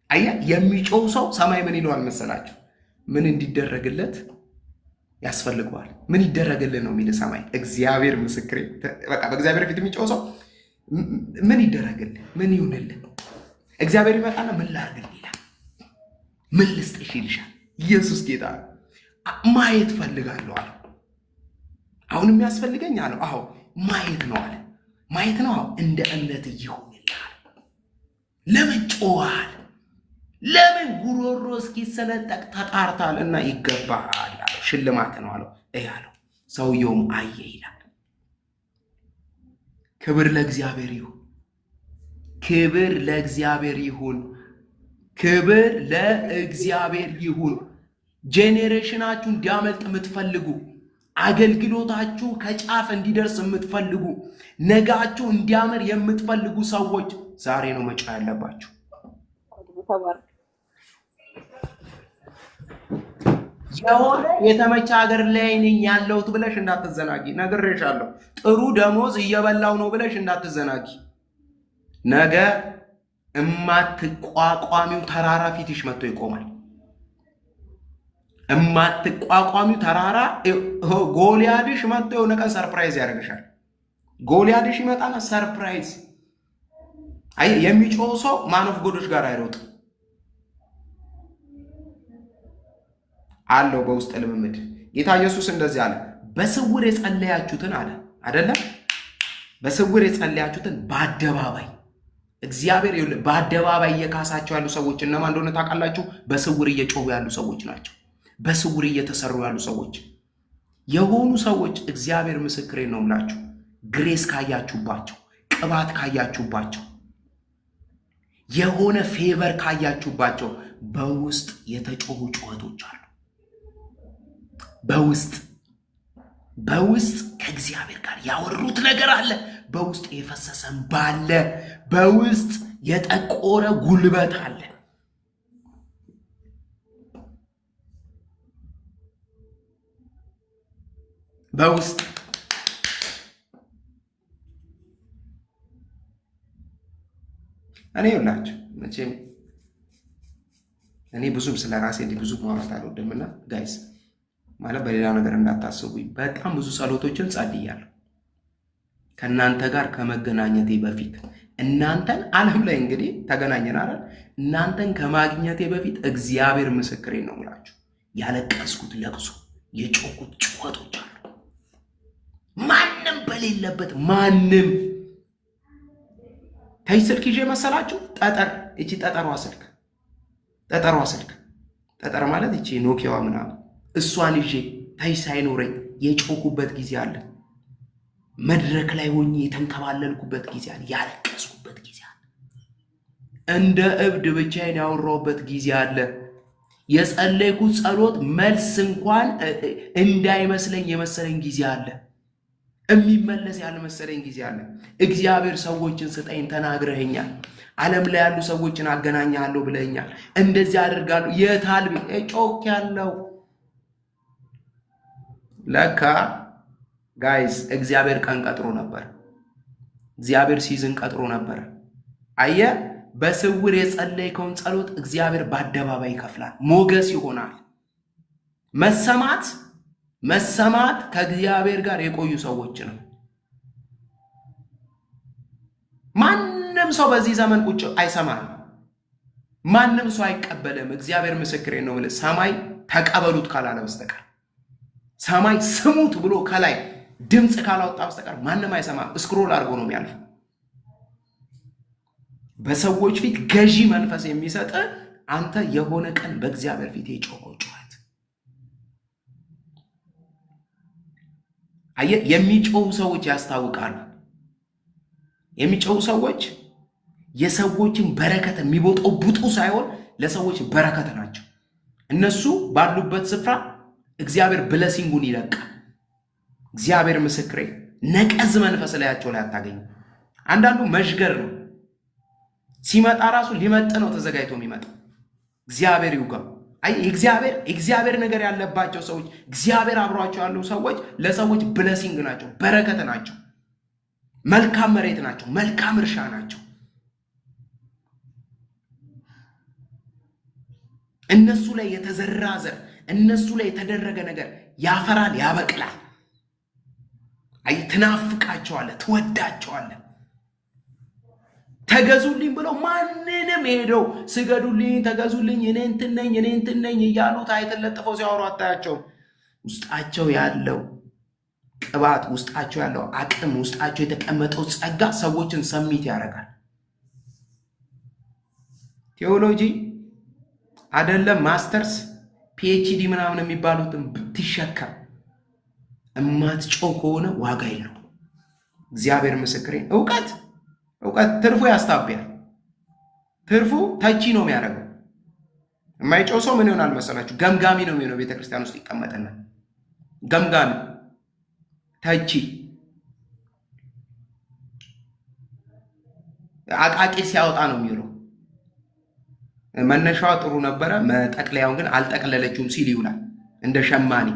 Speaker 1: አየህ፣ የሚጮው ሰው ሰማይ ምን ይለዋል መሰላችሁ? ምን እንዲደረግለት? ያስፈልገዋል። ምን ይደረግልን ነው የሚል ሰማይ። እግዚአብሔር ምስክሬ። በቃ በእግዚአብሔር ፊት የሚጮህ ሰው ምን ይደረግልን፣ ምን ይሁንልን? እግዚአብሔር ይመጣና ምን ላድርግልህ ይላል። ምን ልስጥሽ ይልሻል። ኢየሱስ ጌታ። ማየት ፈልጋለሁ አለ። አሁን የሚያስፈልገኝ አለው። አዎ ማየት ነው አለ። ማየት ነው። አዎ እንደ እምነት ይሁንልሃል። ለምን ጮሃል? ለምን ጉሮሮ እስኪሰነጠቅ ተጣርታል እና ይገባሃል አለው። ሽልማት ነው አለው። አለው። ሰውየውም አየ ይላል። ክብር ለእግዚአብሔር ይሁን። ክብር ለእግዚአብሔር ይሁን። ክብር ለእግዚአብሔር ይሁን። ጄኔሬሽናችሁ እንዲያመልጥ የምትፈልጉ፣ አገልግሎታችሁ ከጫፍ እንዲደርስ የምትፈልጉ፣ ነጋችሁ እንዲያምር የምትፈልጉ ሰዎች ዛሬ ነው መጫ ያለባችሁ። የሆነ የተመቸ ሀገር ላይ ነኝ ያለሁት ብለሽ እንዳትዘናጊ። ነግሬሻለሁ። ጥሩ ደሞዝ እየበላው ነው ብለሽ እንዳትዘናጊ። ነገ እማትቋቋሚው ተራራ ፊትሽ መጥቶ ይቆማል። እማትቋቋሚው ተራራ ጎልያድሽ መጥቶ የሆነ ቀን ሰርፕራይዝ ያደርግሻል። ጎልያድሽ ይመጣና ሰርፕራይዝ። አይ የሚጮህ ሰው ማኖፍ ጎዶች ጋር አይሮጥም አለው። በውስጥ ልምምድ ጌታ ኢየሱስ እንደዚህ አለ። በስውር የጸለያችሁትን አለ አይደለም፣ በስውር የጸለያችሁትን በአደባባይ እግዚአብሔር በአደባባይ እየካሳቸው ያሉ ሰዎች እነማን እንደሆነ ታውቃላችሁ? በስውር እየጮሁ ያሉ ሰዎች ናቸው። በስውር እየተሰሩ ያሉ ሰዎች የሆኑ ሰዎች እግዚአብሔር ምስክሬ ነው የምላችሁ። ግሬስ ካያችሁባቸው፣ ቅባት ካያችሁባቸው፣ የሆነ ፌቨር ካያችሁባቸው በውስጥ የተጮሁ ጩኸቶች አሉ። በውስጥ ከእግዚአብሔር ጋር ያወሩት ነገር አለ። በውስጥ የፈሰሰን ባለ በውስጥ የጠቆረ ጉልበት አለ። በውስጥ እኔ ይላችሁ መቼም እኔ ብዙም ስለ ራሴ ብዙ ማውራት አልወድምና ጋይስ ማለት በሌላ ነገር እንዳታስቡኝ። በጣም ብዙ ጸሎቶችን ጸልያለሁ ከእናንተ ጋር ከመገናኘቴ በፊት። እናንተን ዓለም ላይ እንግዲህ ተገናኘን አይደል? እናንተን ከማግኘቴ በፊት እግዚአብሔር ምስክሬ ነው የምላችሁ። ያለቀስኩት ለቅሶ፣ የጮኩት ጩኸቶች አሉ። ማንም በሌለበት ማንም ተይ ስልክ ይዤ መሰላችሁ? ጠጠር፣ እቺ ጠጠሯ ስልክ ጠጠር ማለት እቺ ኖኪያዋ ምናምን እሷን ይዤ ተይ ሳይኖረኝ የጮኩበት ጊዜ አለ። መድረክ ላይ ሆኜ የተንከባለልኩበት ጊዜ አለ። ያለቀስኩበት ጊዜ አለ። እንደ እብድ ብቻዬን ያወራሁበት ጊዜ አለ። የጸለይኩት ጸሎት መልስ እንኳን እንዳይመስለኝ የመሰለኝ ጊዜ አለ። የሚመለስ ያልመሰለኝ ጊዜ አለ። እግዚአብሔር ሰዎችን ስጠኝ ተናግረኸኛል። ዓለም ላይ ያሉ ሰዎችን አገናኛለሁ ብለኸኛል። እንደዚህ አደርጋለሁ። የታልቢ ጮክ ያለው ለካ ጋይስ እግዚአብሔር ቀን ቀጥሮ ነበር። እግዚአብሔር ሲዝን ቀጥሮ ነበር። አየ በስውር የጸለይከውን ጸሎት እግዚአብሔር በአደባባይ ይከፍላል። ሞገስ ይሆናል። መሰማት ከእግዚአብሔር ጋር የቆዩ ሰዎች ነው። ማንም ሰው በዚህ ዘመን ቁጭ አይሰማም። ማንም ሰው አይቀበልም። እግዚአብሔር ምስክሬ ነው። ሰማይ ተቀበሉት ካላለ በስተቀር ሰማይ ስሙት ብሎ ከላይ ድምፅ ካላወጣ በስተቀር ማንም አይሰማም። ስክሮል አድርጎ ነው የሚያልፈው። በሰዎች ፊት ገዢ መንፈስ የሚሰጥ አንተ የሆነ ቀን በእግዚአብሔር ፊት የጮኸው ጩኸት የሚጮሁ ሰዎች ያስታውቃሉ። የሚጮሁ ሰዎች የሰዎችን በረከት የሚቦጠቡጡ ሳይሆን ለሰዎች በረከት ናቸው። እነሱ ባሉበት ስፍራ እግዚአብሔር ብለሲንጉን ይለቃል። እግዚአብሔር ምስክሬ ነቀዝ መንፈስ ላያቸው ላይ አታገኙ። አንዳንዱ መሽገር ነው ሲመጣ ራሱ ሊመጥ ነው ተዘጋጅቶ የሚመጣ። እግዚአብሔር ይውጋው። አይ እግዚአብሔር ነገር ያለባቸው ሰዎች፣ እግዚአብሔር አብሯቸው ያሉ ሰዎች ለሰዎች ብለሲንግ ናቸው፣ በረከት ናቸው፣ መልካም መሬት ናቸው፣ መልካም እርሻ ናቸው። እነሱ ላይ የተዘራ ዘር፣ እነሱ ላይ የተደረገ ነገር ያፈራል፣ ያበቅላል። አይ ትናፍቃቸዋለህ፣ ትወዳቸዋለህ። ተገዙልኝ ብለው ማንንም ሄደው ስገዱልኝ፣ ተገዙልኝ፣ እኔ እንትን ነኝ እያሉ ታይትል ለጥፈው ሲያወሩ አታያቸውም። ውስጣቸው ያለው ቅባት፣ ውስጣቸው ያለው አቅም፣ ውስጣቸው የተቀመጠው ጸጋ ሰዎችን ሰሚት ያደርጋል። ቴዎሎጂ አይደለም ማስተርስ ፒኤችዲ ምናምን የሚባሉትን ብትሸከም እማትጮህ ከሆነ ዋጋ የለው። እግዚአብሔር ምስክሬ። እውቀት ትርፉ ያስታብያል። ትርፉ ተቺ ነው የሚያደርገው። የማይጮህ ሰው ምን ይሆናል መሰላችሁ? ገምጋሚ ነው የሚሆነው። ቤተክርስቲያን ውስጥ ይቀመጥና ገምጋሚ፣ ተቺ፣ አቃቂ ሲያወጣ ነው የሚውለው። መነሻዋ ጥሩ ነበረ፣ መጠቅለያውን ግን አልጠቅለለችውም ሲል ይውላል እንደ ሸማኔ።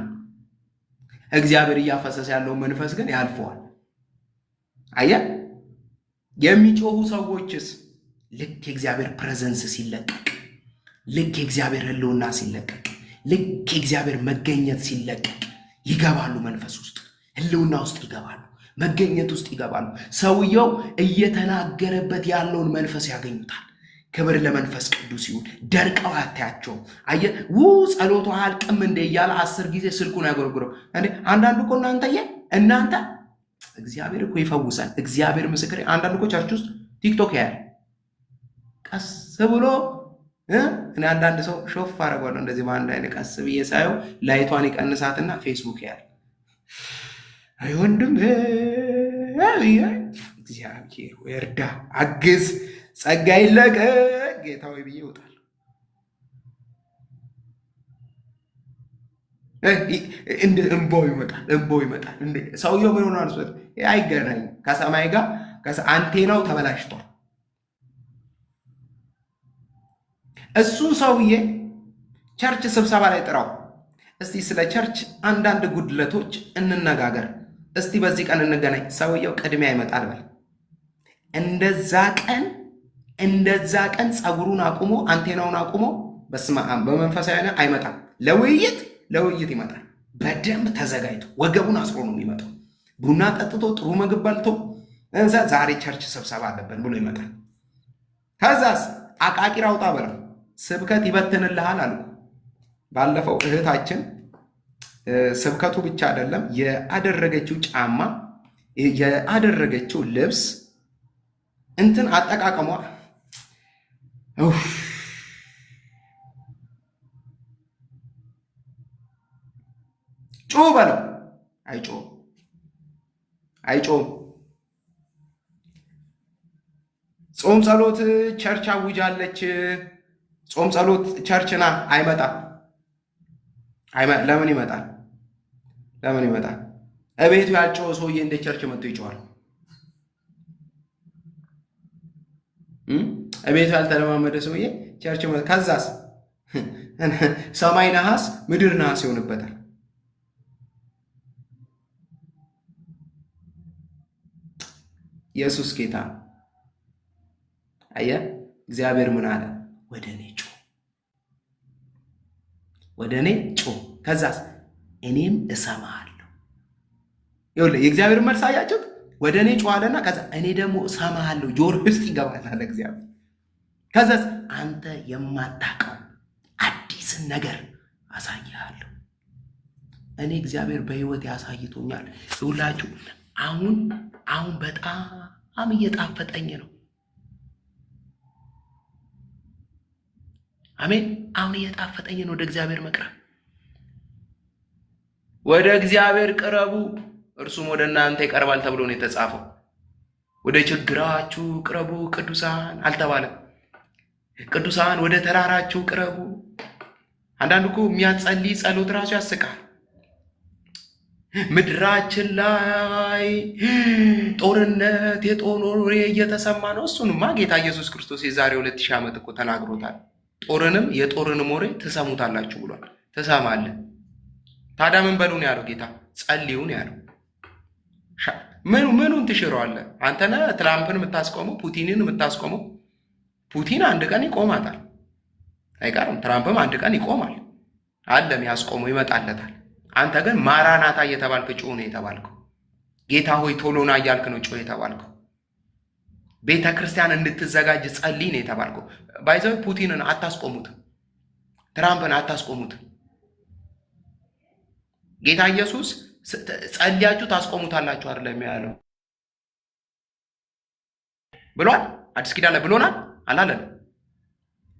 Speaker 1: እግዚአብሔር እያፈሰሰ ያለው መንፈስ ግን ያልፈዋል። አየህ፣ የሚጮሁ ሰዎችስ ልክ የእግዚአብሔር ፕሬዘንስ ሲለቀቅ፣ ልክ የእግዚአብሔር ህልውና ሲለቀቅ፣ ልክ የእግዚአብሔር መገኘት ሲለቀቅ ይገባሉ። መንፈስ ውስጥ ህልውና ውስጥ ይገባሉ፣ መገኘት ውስጥ ይገባሉ። ሰውየው እየተናገረበት ያለውን መንፈስ ያገኙታል። ክብር ለመንፈስ ቅዱስ ይሁን። ደርቀው አታያቸውም። አየህ፣ ጸሎቱ አያልቅም እንደ እያለ 10 ጊዜ ስልኩን ያጎረጉረው እንዴ። አንዳንዱ እኮ እናንተ እግዚአብሔር እኮ ይፈውሳል። እግዚአብሔር ምስክሬ። አንዳንዱ እኮ ቸርች ውስጥ ቲክቶክ ያያል ቀስ ብሎ። እኔ አንዳንድ ሰው ሾፍ አደርገዋለሁ እንደዚህ በአንድ አይነት ቀስ ብዬ ሳየው ላይቷን ይቀንሳትና ፌስቡክ ያያል። አይ ወንድም እግዚአብሔር ወርዳ አግዝ፣ ጸጋ ይለቀ ጌታዊ ብዬ ይወጣል። እንባው ይመጣል። ሰውየው ምን ሆነ አንስበት አይገናኝም ከሰማይ ጋር። አንቴናው ተበላሽቷል። እሱን ሰውዬ ቸርች ስብሰባ ላይ ጥራው። እስቲ ስለ ቸርች አንዳንድ ጉድለቶች እንነጋገር፣ እስቲ በዚህ ቀን እንገናኝ። ሰውየው ቅድሚያ ይመጣል በል። እንደዛ ቀን ጸጉሩን አቁሞ አንቴናውን አቁሞ በስመ አብ በመንፈሳዊ አይመጣም። ለውይይት ይመጣል። በደንብ ተዘጋጅቶ ወገቡን አስሮ ነው የሚመጣው። ቡና ጠጥቶ ጥሩ ምግብ በልቶ ዛሬ ቸርች ስብሰባ አለብን ብሎ ይመጣል። ከዛስ አቃቂር አውጣ በለው፣ ስብከት ይበትንልሃል አሉ። ባለፈው እህታችን ስብከቱ ብቻ አይደለም ያደረገችው ጫማ፣ ያደረገችው ልብስ እንትን አጠቃቀሟ ጮህ በለው። አይጮህም። ጾም ጸሎት ቸርች አውጃለች። ጾም ጸሎት ቸርችና አይመጣም። ለምን ይመጣል? እቤቱ ያልጮኸ ሰውዬ እንደ ቸርች መጥቶ ይጮሃል። እቤቱ ያልተለማመደ ሰውዬ ቸርች ከዛስ ሰማይ ነሐስ ምድር ነሐስ ይሆንበታል። ኢየሱስ ጌታ። አየህ፣ እግዚአብሔር ምን አለ? ወደ እኔ ጮህ፣ ከዛስ እኔም እሰማሃለሁ። ይኸውልህ የእግዚአብሔር መልስ አያችሁት? ወደ እኔ ጮህ አለና ከዛ እኔ ደግሞ እሰማሃለሁ። ጆሮ ውስጥ ይገባል አለ እግዚአብሔር። ከዛስ አንተ የማታውቀው አዲስን ነገር አሳይሃለሁ። እኔ እግዚአብሔር በህይወት ያሳይቶኛል። ይኸውላችሁ አሁን በጣም እየጣፈጠኝ ነው። አሜን። አሁን እየጣፈጠኝ ነው ወደ እግዚአብሔር መቅረብ። ወደ እግዚአብሔር ቅረቡ እርሱም ወደ እናንተ ይቀርባል ተብሎ ነው የተጻፈው። ወደ ችግራችሁ ቅረቡ ቅዱሳን አልተባለም። ቅዱሳን ወደ ተራራችሁ ቅረቡ። አንዳንዱ እኮ የሚያጸልይ ጸሎት ራሱ ያስቃል። ምድራችን ላይ ጦርነት የጦር ወሬ እየተሰማ ነው። እሱንማ ጌታ ኢየሱስ ክርስቶስ የዛሬ 2000 ዓመት እኮ ተናግሮታል። ጦርንም የጦርንም ወሬ ትሰሙታላችሁ ብሏል። ትሰማለህ። ታዲያ ምን በሉ ነው ያለው ጌታ? ጸልዩ ነው ያለው። ምኑን ትሽረዋለህ? አንተ ነህ ትራምፕን የምታስቆመው፣ ፑቲንን የምታስቆመው። ፑቲን አንድ ቀን ይቆማታል፣ አይቀርም። ትራምፕም አንድ ቀን ይቆማል። አለም ያስቆመው ይመጣለታል። አንተ ግን ማራናታ እየተባልክ ጩህ ነው የተባልከው። ጌታ ሆይ ቶሎና እያልክ ነው ጩህ የተባልከው። ቤተ ክርስቲያን እንድትዘጋጅ ጸልይ ነው የተባልከው። ባይዘው ፑቲንን አታስቆሙትም፣ ትራምፕን አታስቆሙትም። ጌታ ኢየሱስ ጸልያችሁ ታስቆሙታላችሁ አይደለም ያለው ብሏል። አዲስ ኪዳን ላይ ብሎናል አላለንም?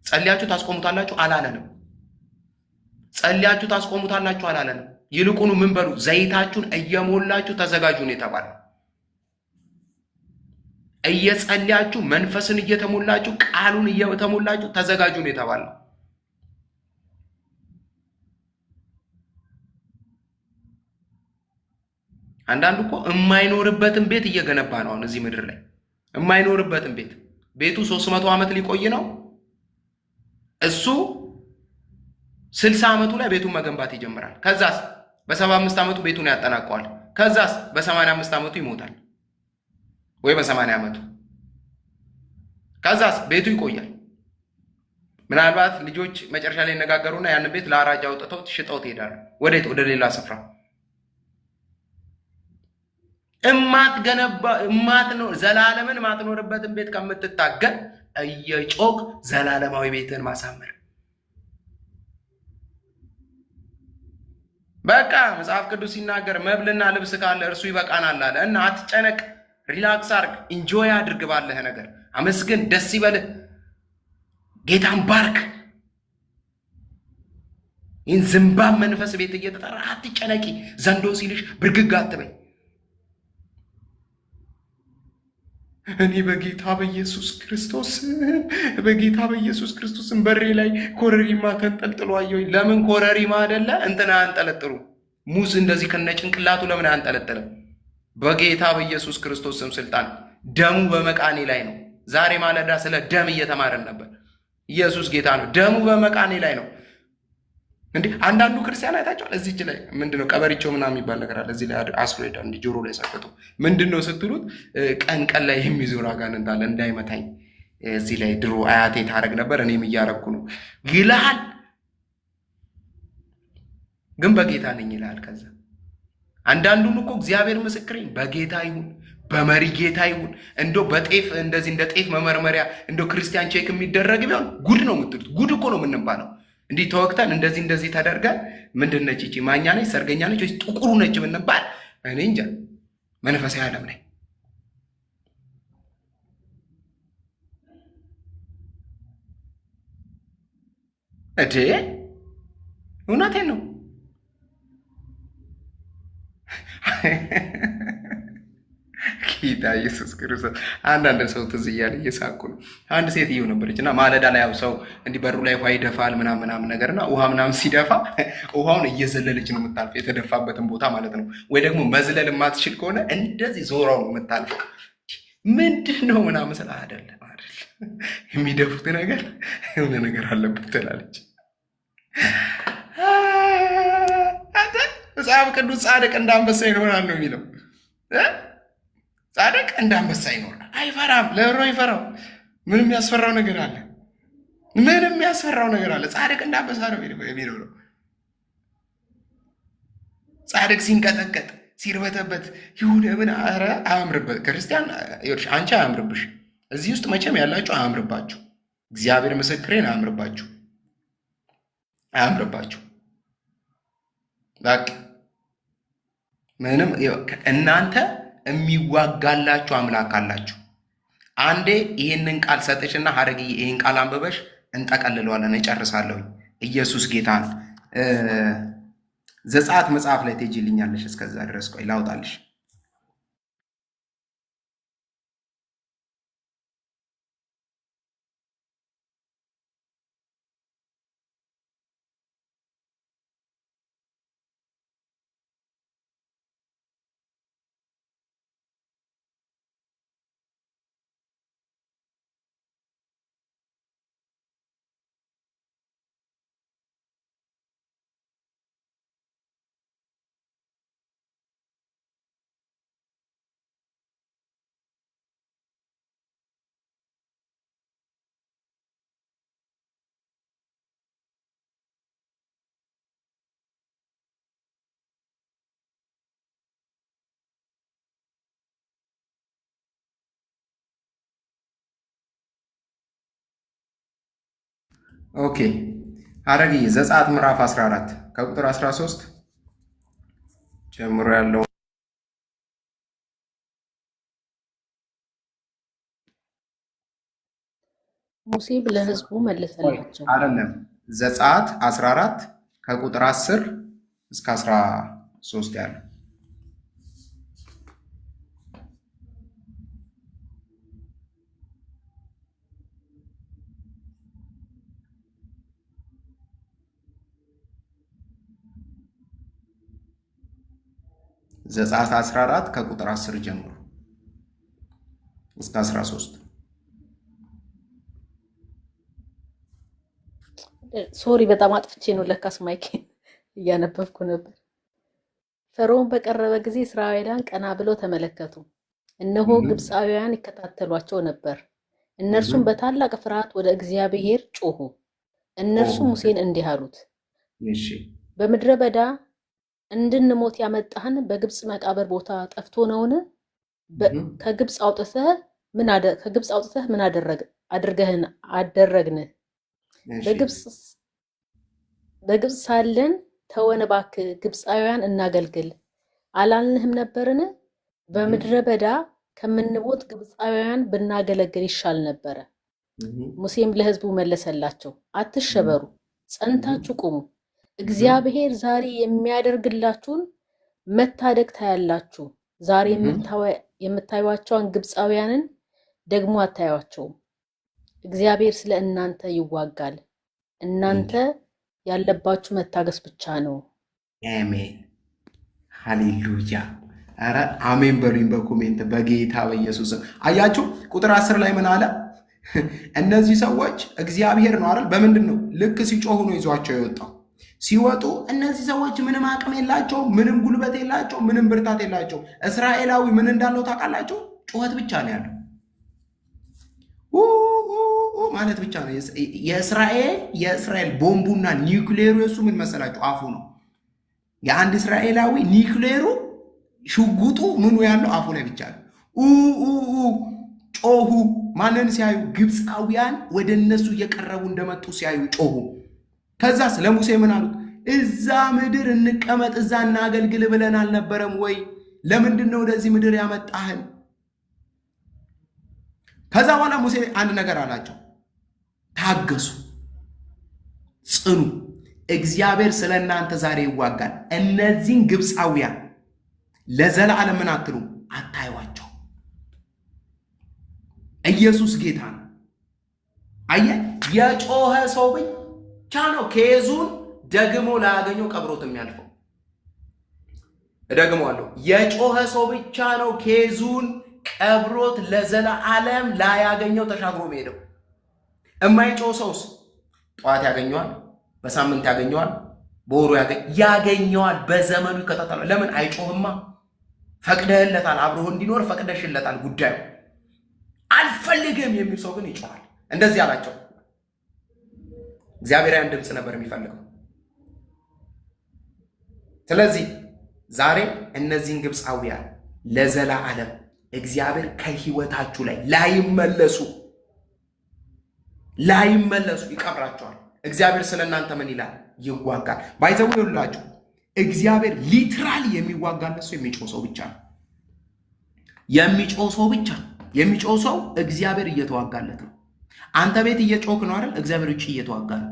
Speaker 1: ጸልያችሁ ታስቆሙታላችሁ አላለንም? ጸልያችሁ ታስቆሙታላችሁ አላለንም? ይልቁኑ ምን በሉ? ዘይታችሁን እየሞላችሁ ተዘጋጁ ነው የተባለው። እየጸልያችሁ መንፈስን እየተሞላችሁ ቃሉን እየተሞላችሁ ተዘጋጁ ነው የተባለው። አንዳንዱ እኮ የማይኖርበትን ቤት እየገነባ ነው። አሁን እዚህ ምድር ላይ የማይኖርበትን ቤቱ 300 ዓመት ሊቆይ ነው። እሱ 60 ዓመቱ ላይ ቤቱን መገንባት ይጀምራል። ከዛስ በ75 ዓመቱ ቤቱን ያጠናቀዋል። ከዛስ በ85 ዓመቱ ይሞታል ወይ በ80 ዓመቱ። ከዛስ ቤቱ ይቆያል። ምናልባት ልጆች መጨረሻ ላይ ይነጋገሩና ያን ቤት ለአራጅ አውጥተው ሽጠው ትሄዳሉ። ወዴት? ወደ ሌላ ስፍራ። ዘላለምን ማትኖርበትን ቤት ከምትታገል እየጮክ ዘላለማዊ ቤትን ማሳመር። በቃ መጽሐፍ ቅዱስ ሲናገር መብልና ልብስ ካለ እርሱ ይበቃናል አለ እና አትጨነቅ፣ ሪላክስ አርግ፣ ኢንጆይ አድርግ፣ ባለህ ነገር አመስግን፣ ደስ ይበልህ፣ ጌታን ባርክ። ይህን ዝምባም መንፈስ ቤት እየተጠራ አትጨነቂ፣ ዘንዶ ሲልሽ ብርግግ አትበይ። እኔ በጌታ በኢየሱስ ክርስቶስን በሬ ላይ ኮረሪማ ተንጠልጥሎ አየሁኝ። ለምን ኮረሪማ አይደለ እንትና አንጠለጥሉ? ሙዝ እንደዚህ ከነጭንቅላቱ ለምን አንጠለጥልም? በጌታ በኢየሱስ ክርስቶስ ስም ስልጣን፣ ደሙ በመቃኔ ላይ ነው። ዛሬ ማለዳ ስለ ደም እየተማረን ነበር። ኢየሱስ ጌታ ነው። ደሙ በመቃኔ ላይ ነው። እንዴ አንዳንዱ ክርስቲያን አይታችኋል? እዚች ላይ ምንድነው ቀበሪቸው ምናምን የሚባል ነገር አለ። እዚህ ላይ አስሮ ሄዳ እንዲ ጆሮ ላይ ሰቀጡ። ምንድነው ስትሉት ቀን ላይ የሚዞር አጋንንት አለ እንዳይመታኝ። እዚህ ላይ ድሮ አያቴ ታረግ ነበር፣ እኔም እያረኩ ነው ይልሃል። ግን በጌታ ነኝ ይልሃል። ከዛ አንዳንዱን እኮ እግዚአብሔር ምስክሬን በጌታ ይሁን በመሪ ጌታ ይሁን እንዶ በጤፍ እንደዚህ እንደ ጤፍ መመርመሪያ እንዶ ክርስቲያን ቼክ የሚደረግ ቢሆን ጉድ ነው የምትሉት። ጉድ እኮ ነው የምንባለው። እንዲህ ተወቅተን እንደዚህ ተደርገን ምንድን ነች ይቺ ማኛ ነች ሰርገኛ ነች ወይስ ጥቁሩ ነች ብንባል እኔ እንጃ። መንፈሳዊ ዓለም ላይ እዴ እውነቴን ነው። ጌታ ኢየሱስ ክርስቶስ። አንዳንድ ሰው ትዝ እያለ እየሳቁ ነው። አንድ ሴትዮ ነበረች እና ማለዳ ላይ ያው ሰው እንዲህ በሩ ላይ ውሃ ይደፋል ምናምን ነገርና ውሃ ምናምን ሲደፋ ውሃውን እየዘለለች ነው የምታልፈው፣ የተደፋበትን ቦታ ማለት ነው። ወይ ደግሞ መዝለል የማትችል ከሆነ እንደዚህ ዞራው ነው የምታልፈው። ምንድን ነው ምናምን ስለ አይደለም የሚደፉት ነገር የሆነ ነገር አለበት ትላለች። መጽሐፍ ቅዱስ ጻድቅ እንደ አንበሳ ይኖራል ነው የሚለው። ጻድቅ እንደ አንበሳ ይኖራል፣ አይፈራም። ለሮ አይፈራም። ምንም ያስፈራው ነገር አለ? ምንም ያስፈራው ነገር አለ? ጻድቅ እንደ አንበሳ ነው የሚኖረው። ጻድቅ ሲንቀጠቀጥ ሲርበተበት ይሁን ምን ኧረ አያምርበት። ክርስቲያን ይኸውልሽ፣ አንቺ አያምርብሽ። እዚህ ውስጥ መቼም ያላችሁ አያምርባችሁ። እግዚአብሔር ምስክሬን አያምርባችሁ፣ አያምርባችሁ። በቃ ምንም እናንተ የሚዋጋላችሁ አምላክ አላችሁ። አንዴ ይህንን ቃል ሰጥሽና ሀረግዬ ይህን ቃል አንብበሽ እንጠቀልለዋለን። እጨርሳለሁ። ኢየሱስ ጌታ ነው። ዘጸአት መጽሐፍ ላይ ትሄጂልኛለሽ። እስከዛ ድረስ ቆይ ላውጣልሽ። ኦኬ ሐረግዬ ዘጸአት ምዕራፍ 14 ከቁጥር 13 ጀምሮ ያለው
Speaker 2: ሙሴም ለሕዝቡ መለሰላቸው።
Speaker 1: አይደለም ዘጸአት 14 ከቁጥር 10 እስከ 13 ያለው ዘጸአት 14 ከቁጥር 10 ጀምሮ እስከ 13
Speaker 2: ሶሪ በጣም አጥፍቼ ነው። ለካስ ማይኬን እያነበብኩ ነበር። ፈርዖን በቀረበ ጊዜ እስራኤላውያን ቀና ብለው ተመለከቱ፣ እነሆ ግብፃውያን ይከታተሏቸው ነበር። እነርሱም በታላቅ ፍርሃት ወደ እግዚአብሔር ጮኹ። እነርሱ ሙሴን እንዲህ አሉት፣ በምድረ በዳ እንድንሞት ያመጣህን በግብፅ መቃብር ቦታ ጠፍቶ ነውን? ከግብፅ አውጥተህ ምን አደረግንህ? በግብፅ ሳለን ተወን እባክህ፣ ግብፃውያን እናገልግል አላልንህም ነበርን? በምድረ በዳ ከምንሞት ግብፃውያን ብናገለግል ይሻል ነበረ። ሙሴም ለሕዝቡ መለሰላቸው፣ አትሸበሩ፣ ጸንታችሁ ቁሙ። እግዚአብሔር ዛሬ የሚያደርግላችሁን መታደግ ታያላችሁ። ዛሬ የምታዩዋቸውን ግብፃውያንን ደግሞ አታዩዋቸውም። እግዚአብሔር ስለ እናንተ ይዋጋል፣ እናንተ ያለባችሁ መታገስ ብቻ ነው።
Speaker 1: አሜን ሃሌሉያ። ኧረ አሜን በሉኝ በኮሜንት በጌታ በኢየሱስ። አያችሁ ቁጥር 10 ላይ ምን አለ? እነዚህ ሰዎች እግዚአብሔር ነው አይደል? በምንድን ነው? ልክ ሲጮሁ ነው ይዟቸው የወጣው። ሲወጡ እነዚህ ሰዎች ምንም አቅም የላቸው፣ ምንም ጉልበት የላቸው፣ ምንም ብርታት የላቸው። እስራኤላዊ ምን እንዳለው ታውቃላችሁ? ጩኸት ብቻ ነው ያለው ማለት ብቻ ነው። የእስራኤል ቦምቡና ኒውክሌሩ የሱ ምን መሰላችሁ? አፉ ነው። የአንድ እስራኤላዊ ኒውክሌሩ ሽጉጡ ምኑ ያለው አፉ ላይ ብቻ ነው። ጮሁ። ማንን ሲያዩ? ግብፃውያን ወደ እነሱ እየቀረቡ እንደመጡ ሲያዩ ጮሁ። ከዛስ ለሙሴ ምን አሉት? እዛ ምድር እንቀመጥ፣ እዛ እናገልግል ብለን አልነበረም ወይ? ለምንድን ነው ወደዚህ ምድር ያመጣህን? ከዛ በኋላ ሙሴ አንድ ነገር አላቸው፣ ታገሱ፣ ጽኑ፣ እግዚአብሔር ስለ እናንተ ዛሬ ይዋጋል። እነዚህን ግብፃውያን ለዘላለም ምን አትሉ አታዩዋቸው። ኢየሱስ ጌታ ነው። አየህ፣ የጮኸ ሰው ብቻ ነው ኬዙን ደግሞ ላያገኘው ቀብሮት የሚያልፈው። እደግመዋለሁ፣ የጮኸ ሰው ብቻ ነው ኬዙን ቀብሮት ለዘላለም ላያገኘው ተሻግሮ ሄደው። የማይጮህ ሰውስ ጠዋት ያገኘዋል፣ በሳምንት ያገኘዋል፣ በወሩ ያገኘዋል፣ በዘመኑ ይከታተላል። ለምን አይጮህማ? ፈቅደህለታል፣ አብሮህ እንዲኖር ፈቅደሽለታል። ጉዳዩ አልፈልግም የሚል ሰው ግን ይጮሃል። እንደዚህ አላቸው። እግዚአብሔር ያን ድምፅ ነበር የሚፈልገው። ስለዚህ ዛሬ እነዚህን ግብፃውያን ለዘላለም እግዚአብሔር ከህይወታችሁ ላይ ላይመለሱ ይቀብራቸዋል። እግዚአብሔር ስለ እናንተ ምን ይላል? ይዋጋል። ባይዘው ይላችሁ እግዚአብሔር ሊትራሊ የሚዋጋለት ሰው የሚጮህ ሰው ብቻ ነው። የሚጮህ ሰው እግዚአብሔር እየተዋጋለት ነው። አንተ ቤት እየጮክ ነው አይደል? እግዚአብሔር ውጭ እየተዋጋ ነው።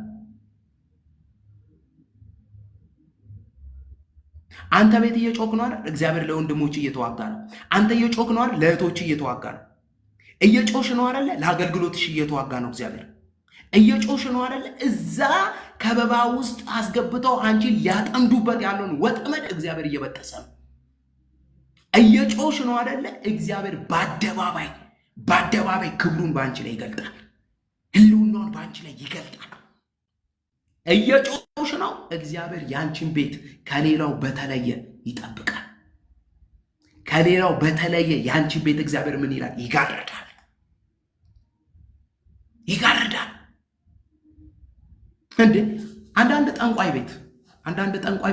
Speaker 1: አንተ ቤት እየጮክ ነው አይደል? እግዚአብሔር ለወንድሞች እየተዋጋ ነው። አንተ እየጮክ ነው አይደል? ለእህቶች እየተዋጋ ነው። እየጮሽ ነው አይደል? ለአገልግሎትሽ እየተዋጋ ነው። እግዚአብሔር እየጮሽ ነው አይደል? እዛ ከበባ ውስጥ አስገብተው አንቺን ሊያጠምዱበት ያለውን ወጥመድ እግዚአብሔር እየበጠሰ ነው። እየጮሽ ነው አይደል? እግዚአብሔር በአደባባይ ክብሩን በአንቺ ላይ ይገልጣል። ህልውናውን በአንቺ ላይ ይገልጣል። እየጮሽ ነው። እግዚአብሔር ያንቺን ቤት ከሌላው በተለየ ይጠብቃል። ከሌላው በተለየ ያንቺን ቤት እግዚአብሔር ምን ይላል? ይጋርዳል። እንዴ አንዳንድ ጠንቋይ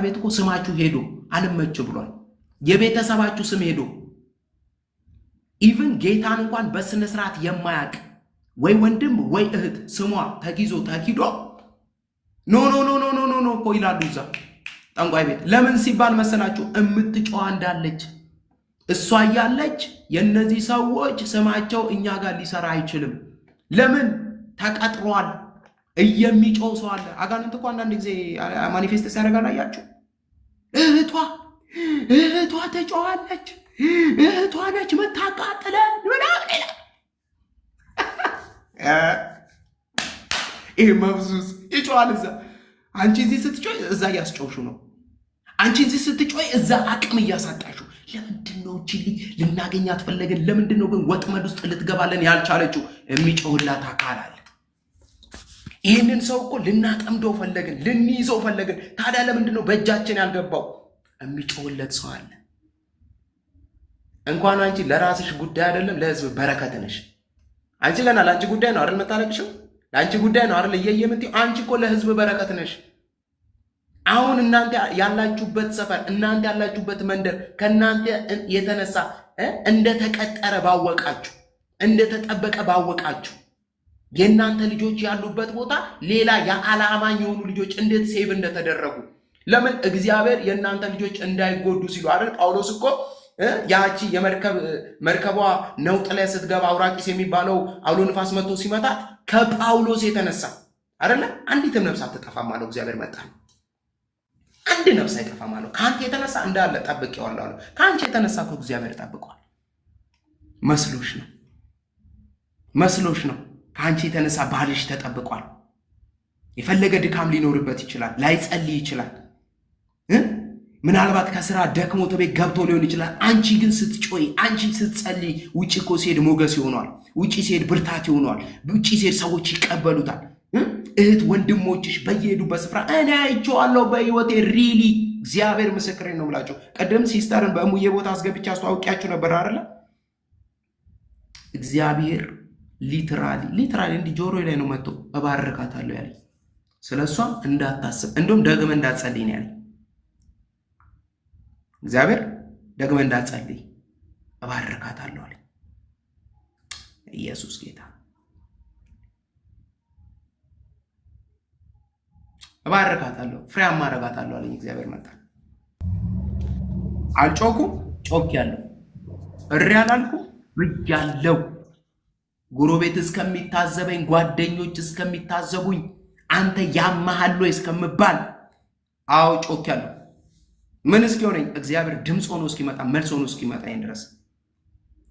Speaker 1: ቤት እኮ ስማችሁ ሄዶ አልመች ብሏል። የቤተሰባችሁ ስም ሄዶ ኢቭን ጌታን እንኳን በስነ ስርዓት የማያውቅ ወይ ወንድም ወይ እህት ስሟ ተኪዶ ኖ ኖ ኖ ኖ ኖ ኖ እኮ ይላሉ እዛ ጠንቋይ ቤት። ለምን ሲባል መሰላችሁ? እምትጮዋ እንዳለች እሷ እያለች የእነዚህ ሰዎች ስማቸው እኛ ጋር ሊሰራ አይችልም። ለምን? ተቀጥሯል። የሚጮው ሰው አለ። አጋንንት እኮ አንዳንድ ጊዜ ማኒፌስት ሲያደርጋል አያችሁ። እህቷ ተጮዋለች፣ እህቷ ነች ምታቃጥለን ምናምን ይላል። ይህ መብዙዝ ይጮዋል እዛ። አንቺ እዚህ ስትጮይ እዛ እያስጮሹ ነው። አንቺ እዚህ ስትጮይ እዛ አቅም እያሳጣችሁ። ለምንድን ነው እቺ ልጅ ልናገኛት ፈለግን? ለምንድን ነው ግን ወጥመድ ውስጥ ልትገባለን ያልቻለችው? የሚጮህላት አካል አለ። ይህንን ሰው እኮ ልናጠምደው ፈለግን፣ ልንይዘው ፈለግን። ታዲያ ለምንድን ነው በእጃችን ያልገባው? የሚጮህለት ሰው አለ። እንኳን አንቺ ለራስሽ ጉዳይ አይደለም ለህዝብ በረከት ነሽ። አንቺ ገና ለአንቺ ጉዳይ ነው አይደል መታለቅሽው? ለአንቺ ጉዳይ ነው አይደል እየየምትይው? አንቺ እኮ ለህዝብ በረከት ነሽ። አሁን እናንተ ያላችሁበት ሰፈር፣ እናንተ ያላችሁበት መንደር ከእናንተ የተነሳ እንደተቀጠረ ባወቃችሁ፣ እንደተጠበቀ ባወቃችሁ የእናንተ ልጆች ያሉበት ቦታ ሌላ የአላማኝ የሆኑ ልጆች እንዴት ሴቭ እንደተደረጉ ለምን እግዚአብሔር የእናንተ ልጆች እንዳይጎዱ ሲሉ አይደል? ጳውሎስ እኮ ያቺ መርከቧ ነውጥ ላይ ስትገባ አውራቂስ የሚባለው አውሎ ንፋስ መጥቶ ሲመታት ከጳውሎስ የተነሳ አይደለ? አንዲትም ነፍስ አትጠፋም አለው እግዚአብሔር። መጣ አንድ ነፍስ አይጠፋም አለው። ከአንተ የተነሳ እንዳለ ጠብቄዋለሁ አለው። ከአንቺ የተነሳ እኮ እግዚአብሔር ጠብቋል። መስሎሽ ነው። ከአንቺ የተነሳ ባልሽ ተጠብቋል። የፈለገ ድካም ሊኖርበት ይችላል፣ ላይጸልይ ይችላል። ምናልባት ከስራ ደክሞት ቤት ገብቶ ሊሆን ይችላል። አንቺ ግን ስትጮይ፣ አንቺ ስትጸልይ ውጭ እኮ ሲሄድ ሞገስ ይሆኗል። ውጭ ሲሄድ ብርታት ይሆኗል። ውጭ ሲሄድ ሰዎች ይቀበሉታል። እህት ወንድሞችሽ በየሄዱበት ስፍራ እኔ አይቼዋለሁ በህይወቴ ሪሊ እግዚአብሔር ምስክሬን ነው የምላቸው። ቀደም ሲስተርን በእሙዬ ቦታ አስገብቼ አስተዋውቂያችሁ ነበር አይደለ? እግዚአብሔር ሊትራሊ እንዲህ ጆሮ ላይ ነው መጥቶ እባርካታለሁ ያለኝ። ስለሷ እንዳታስብ እንደውም ደግመ እንዳትጸልይ ነው ያለኝ እግዚአብሔር። ደግመ እንዳትጸልይ እባርካታለሁ አለኝ። ኢየሱስ ጌታ። እባርካታለሁ ፍሬያማ አረጋታለሁ አለኝ እግዚአብሔር። መጣ አልጮኩም፣ ጮኬያለሁ። እሪ አላልኩም፣ ብያለሁ። ጎረቤት እስከሚታዘበኝ፣ ጓደኞች እስከሚታዘቡኝ፣ አንተ ያማሃል ወይ እስከምባል አዎ ጮኬያለሁ። ምን እስኪሆነኝ? እግዚአብሔር ድምፅ ሆኖ እስኪመጣ፣ መልስ ሆኖ እስኪመጣኝ ድረስ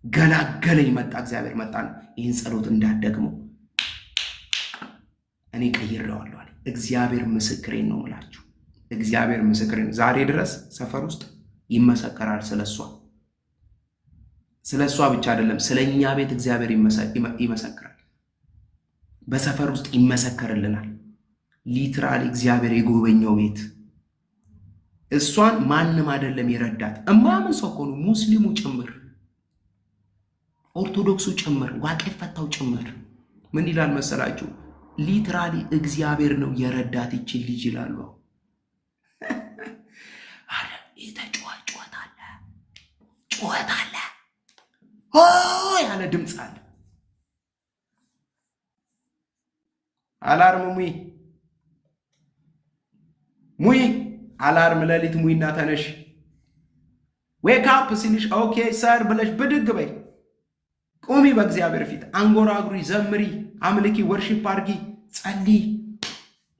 Speaker 1: ገላገለኝ። መጣ እግዚአብሔር መጣ። ይህን ጸሎት እንዳትደግመው እኔ ቀይሬዋለሁ አለ እግዚአብሔር። ምስክሬን ነው የምላችሁ፣ እግዚአብሔር ምስክሬን። ዛሬ ድረስ ሰፈር ውስጥ ይመሰከራል ስለሷ። ስለሷ ብቻ አይደለም፣ ስለኛ ቤት እግዚአብሔር ይመሰክራል። በሰፈር ውስጥ ይመሰከርልናል። ሊትራሊ እግዚአብሔር የጎበኘው ቤት እሷን ማንም አይደለም የረዳት። እማምን ሰው እኮ ነው፣ ሙስሊሙ ጭምር፣ ኦርቶዶክሱ ጭምር፣ ዋቄ ፈታው ጭምር። ምን ይላል መሰላችሁ? ሊትራሊ እግዚአብሔር ነው የረዳት ይችል ልጅ ይላሉ። አረ ጩኸት አለ ያለ ድምፅ አለ። አላርም ሙይ አላርም ሌሊት ሙይና ተነሽ ዌክ አፕ ሲልሽ ኦኬ ሰር ብለሽ ብድግ በይ። ቁሚ በእግዚአብሔር ፊት አንጎራጉሪ፣ ዘምሪ፣ አምልኪ፣ ወርሺፕ አርጊ፣ ጸልይ።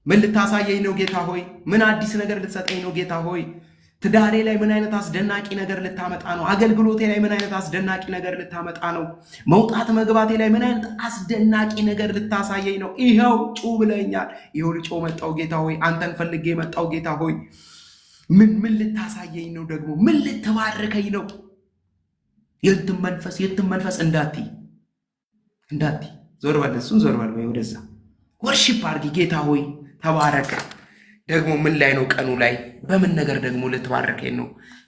Speaker 1: ምን ልታሳየኝ ነው ጌታ ሆይ? ምን አዲስ ነገር ልትሰጠኝ ነው ጌታ ሆይ? ትዳሬ ላይ ምን አይነት አስደናቂ ነገር ልታመጣ ነው? አገልግሎቴ ላይ ምን አይነት አስደናቂ ነገር ልታመጣ ነው? መውጣት መግባቴ ላይ ምን አይነት አስደናቂ ነገር ልታሳየኝ ነው? ይኸው ጩ ብለኛል። ይኸው ልጮ መጣው ጌታ ሆይ፣ አንተን ፈልጌ መጣው ጌታ ሆይ። ምን ልታሳየኝ ነው? ደግሞ ምን ልትባርከኝ ነው? የትም መንፈስ እንዳትይ ዞር በል፣ እሱን ዞር በል ወደዛ። ወርሺፕ አርጊ ጌታ ሆይ ተባረክ። ደግሞ ምን ላይ ነው? ቀኑ ላይ በምን ነገር ደግሞ ልትባርከኝ ነው?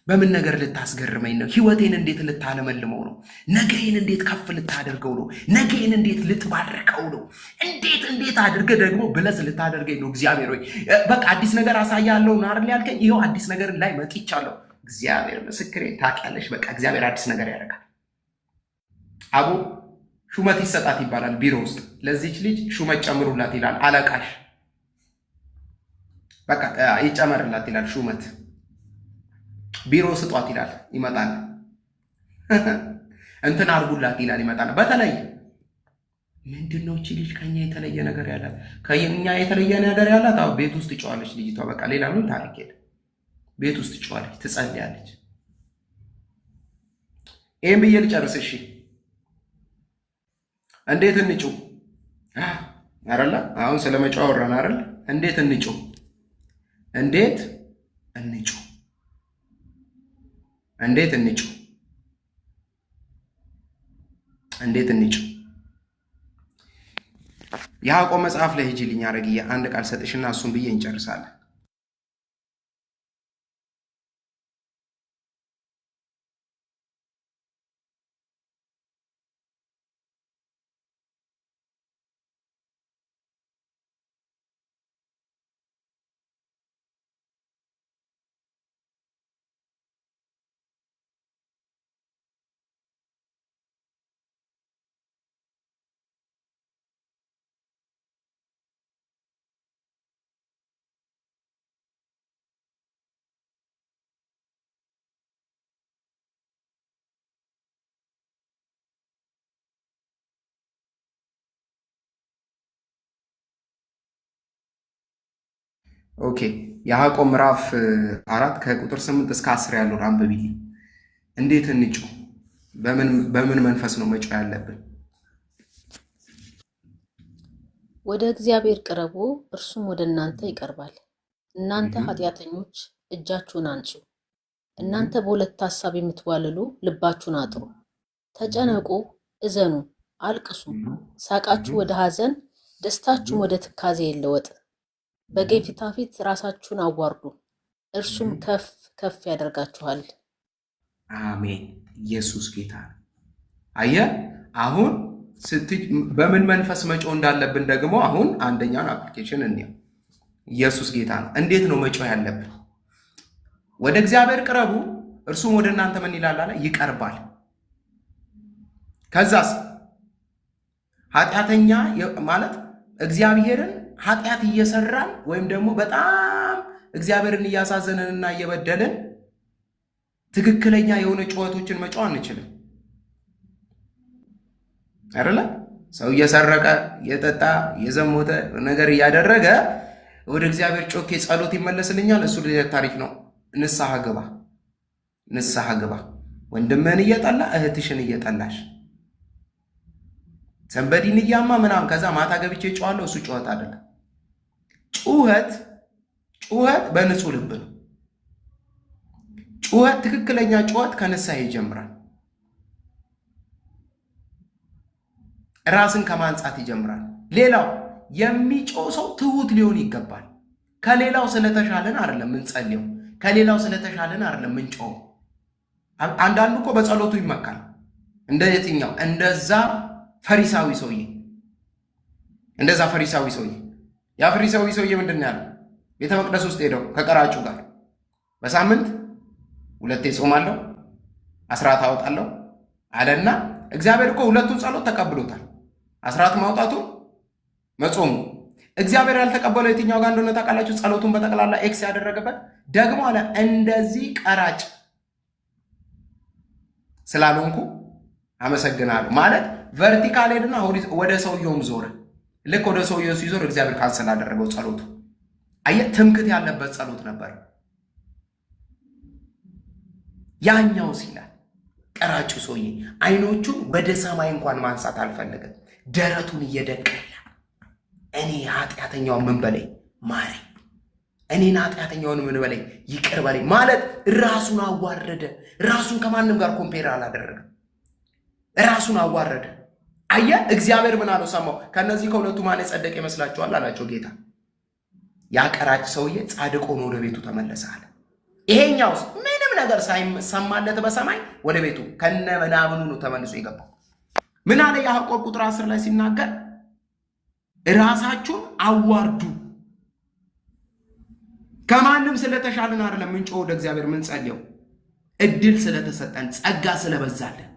Speaker 1: በምን ነገር ልታስገርመኝ ነው? ህይወቴን እንዴት ልታለመልመው ነው? ነገዬን እንዴት ከፍ ልታደርገው ነው? ነገዬን እንዴት ልትባርከው ነው? እንዴት አድርገህ ደግሞ ብለስ ልታደርገኝ ነው? እግዚአብሔር ሆይ በቃ አዲስ ነገር አሳያለሁ ነው አይደል ያልከኝ? ይኸው አዲስ ነገር ላይ መጥቻለሁ። እግዚአብሔር ምስክሬ፣ ታውቂያለሽ፣ በቃ እግዚአብሔር አዲስ ነገር ያደርጋል። አቡ ሹመት ይሰጣት ይባላል ቢሮ ውስጥ። ለዚች ልጅ ሹመት ጨምሩላት ይላል አለቃሽ። በቃ ይጨመርላት ይላል። ሹመት ቢሮ ስጧት ይላል፣ ይመጣል። እንትን አርጉላት ይላል፣ ይመጣል። በተለይ ምንድነው እቺ ልጅ ከኛ የተለየ ነገር ያላት? ከኛ የተለየ ነገር ያላት አው ቤት ውስጥ ጨዋለች ልጅቷ። በቃ ሌላ ምን ታሪክ የለም። ቤት ውስጥ ጨዋለች፣ ትጸልያለች። ይሄን ብዬ ልጨርስ። እሺ እንዴት እንጩ አይደለ? አሁን ስለመጫው አወራን አይደል? እንዴት እንጩ? እንዴት እንጩ? እንዴት እንጩ? እንዴት እንጩ? ያዕቆብ መጽሐፍ ላይ ሂጂልኝ አረግዬ፣ አንድ ቃል ሰጥሽና እሱን ብዬ እንጨርሳለን። ኦኬ ያዕቆብ ምዕራፍ 4 ከቁጥር 8 እስከ 10 ያለውን አንብቢልኝ። እንዴት እንጩ? በምን መንፈስ ነው መጮህ ያለብን?
Speaker 2: ወደ እግዚአብሔር ቅረቡ፣ እርሱም ወደ እናንተ ይቀርባል። እናንተ ኃጢአተኞች እጃችሁን አንጹ። እናንተ በሁለት ሐሳብ የምትዋልሉ ልባችሁን አጥሩ። ተጨነቁ፣ እዘኑ፣ አልቅሱ። ሳቃችሁ ወደ ሐዘን፣ ደስታችሁም ወደ ትካዜ ይለወጥ። በጌታ ፊት ራሳችሁን አዋርዱ፣ እርሱም ከፍ ከፍ ያደርጋችኋል።
Speaker 1: አሜን። ኢየሱስ ጌታ ነው። አየህ፣ አሁን በምን መንፈስ መጮህ እንዳለብን ደግሞ አሁን አንደኛውን አፕሊኬሽን እንየው። ኢየሱስ ጌታ ነው። እንዴት ነው መጮህ ያለብን? ወደ እግዚአብሔር ቅረቡ፣ እርሱም ወደ እናንተ ምን ይላል አለ? ይቀርባል። ከዛስ ኃጢአተኛ ማለት እግዚአብሔርን ኃጢአት እየሰራን ወይም ደግሞ በጣም እግዚአብሔርን እያሳዘነንና እየበደልን ትክክለኛ የሆነ ጩኸቶችን መጮህ አንችልም አይደለ? ሰው እየሰረቀ እየጠጣ እየዘሞተ ነገር እያደረገ ወደ እግዚአብሔር ጮኬ ጸሎት ይመለስልኛል፣ እሱ ታሪክ ነው። ንስሐ ግባ፣ ንስሐ ግባ። ወንድምህን እየጠላ እህትሽን እየጠላሽ ሰንበዲን እያማ ምናምን ከዛ ማታ ገብቼ ጮኻለሁ፣ እሱ ጩኸት አይደለም። ጩኸት በንጹህ ልብ ነው። ጩኸት ትክክለኛ ጩኸት ከንስሐ ይጀምራል። ራስን ከማንጻት ይጀምራል። ሌላው የሚጮህ ሰው ትሁት ሊሆን ይገባል። ከሌላው ስለተሻለን አይደለም ምንጸልየው፣ ከሌላው ስለተሻለን አይደለም ምንጮህ። አንዳንዱ እኮ በጸሎቱ ይመካል። እንደ የትኛው? እንደዛ ፈሪሳዊ ሰውዬ ያ ፈሪሳዊ ሰውዬ ምንድን ነው ያለው? ቤተ መቅደስ ውስጥ ሄደው ከቀራጩ ጋር በሳምንት 2 ጾማለሁ፣ አስራት አወጣለሁ አለና እግዚአብሔር እኮ ሁለቱን ጸሎት ተቀብሎታል። አስራት ማውጣቱ መጾሙ። እግዚአብሔር ያልተቀበለው የትኛው ጋር እንደሆነ ታውቃላችሁ? ጸሎቱን በጠቅላላ ኤክስ ያደረገበት ደግሞ አለ እንደዚህ ቀራጭ ስላልሆንኩ አመሰግናለሁ ማለት ቨርቲካል ሄድና ወደ ሰውየውም ዞረ። ልክ ወደ ሰውየው ሲዞር እግዚአብሔር ካንሰል አደረገው ጸሎቱ። አየህ፣ ትምክት ያለበት ጸሎት ነበር። ያኛው ሲላል ቀራጩ ሰውዬ አይኖቹን ወደ ሰማይ እንኳን ማንሳት አልፈለገም። ደረቱን እየደቀ እኔ ኃጢአተኛውን ምን በለኝ ማረኝ፣ እኔን ኃጢአተኛውን ምን በለኝ ይቅር በለኝ ማለት ራሱን አዋረደ። ራሱን ከማንም ጋር ኮምፔር አላደረገም። ራሱን አዋረደ። አየህ፣ እግዚአብሔር ምን አለው? ሰማው። ከነዚህ ከሁለቱ ማን የጸደቀ ይመስላችኋል አላቸው ጌታ። ያ ቀራጭ ሰውዬ ጻድቅ ሆኖ ወደ ቤቱ ተመለሰ አለ። ይሄኛውስ ምንም ነገር ሳይሰማለት በሰማይ ወደ ቤቱ ከነ ምናምኑ ነው ተመልሶ የገባው። ምን አለ ያዕቆብ ቁጥር 10 ላይ ሲናገር ራሳችሁን አዋርዱ። ከማንም ስለተሻለን አይደለም ምንጮህ ወደ እግዚአብሔር ምን ጸልየው፣ እድል ስለተሰጠን ጸጋ ስለበዛለን።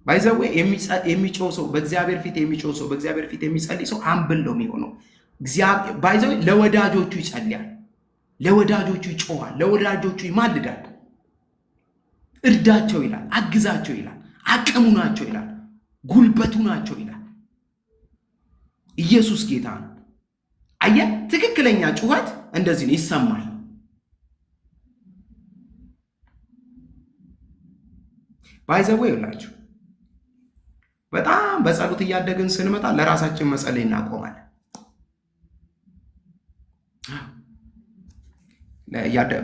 Speaker 1: ባይዘዌ የሚጮህ ሰው በእግዚአብሔር ፊት የሚጮህ ሰው በእግዚአብሔር ፊት የሚጸልይ ሰው አምብል ነው የሚሆነው። ባይዘዌ ለወዳጆቹ ይጸልያል። ለወዳጆቹ ይጮኻል፣ ለወዳጆቹ ይማልዳል። እርዳቸው ይላል፣ አግዛቸው ይላል፣ አቅሙ ናቸው ይላል፣ ጉልበቱ ናቸው ይላል። ኢየሱስ ጌታ ነው። አየህ፣ ትክክለኛ ጩኸት እንደዚህ ነው፣ ይሰማል። ባይዘው ይላችሁ በጣም በጸሎት እያደግን ስንመጣ ለራሳችን መጸለይ እናቆማለን።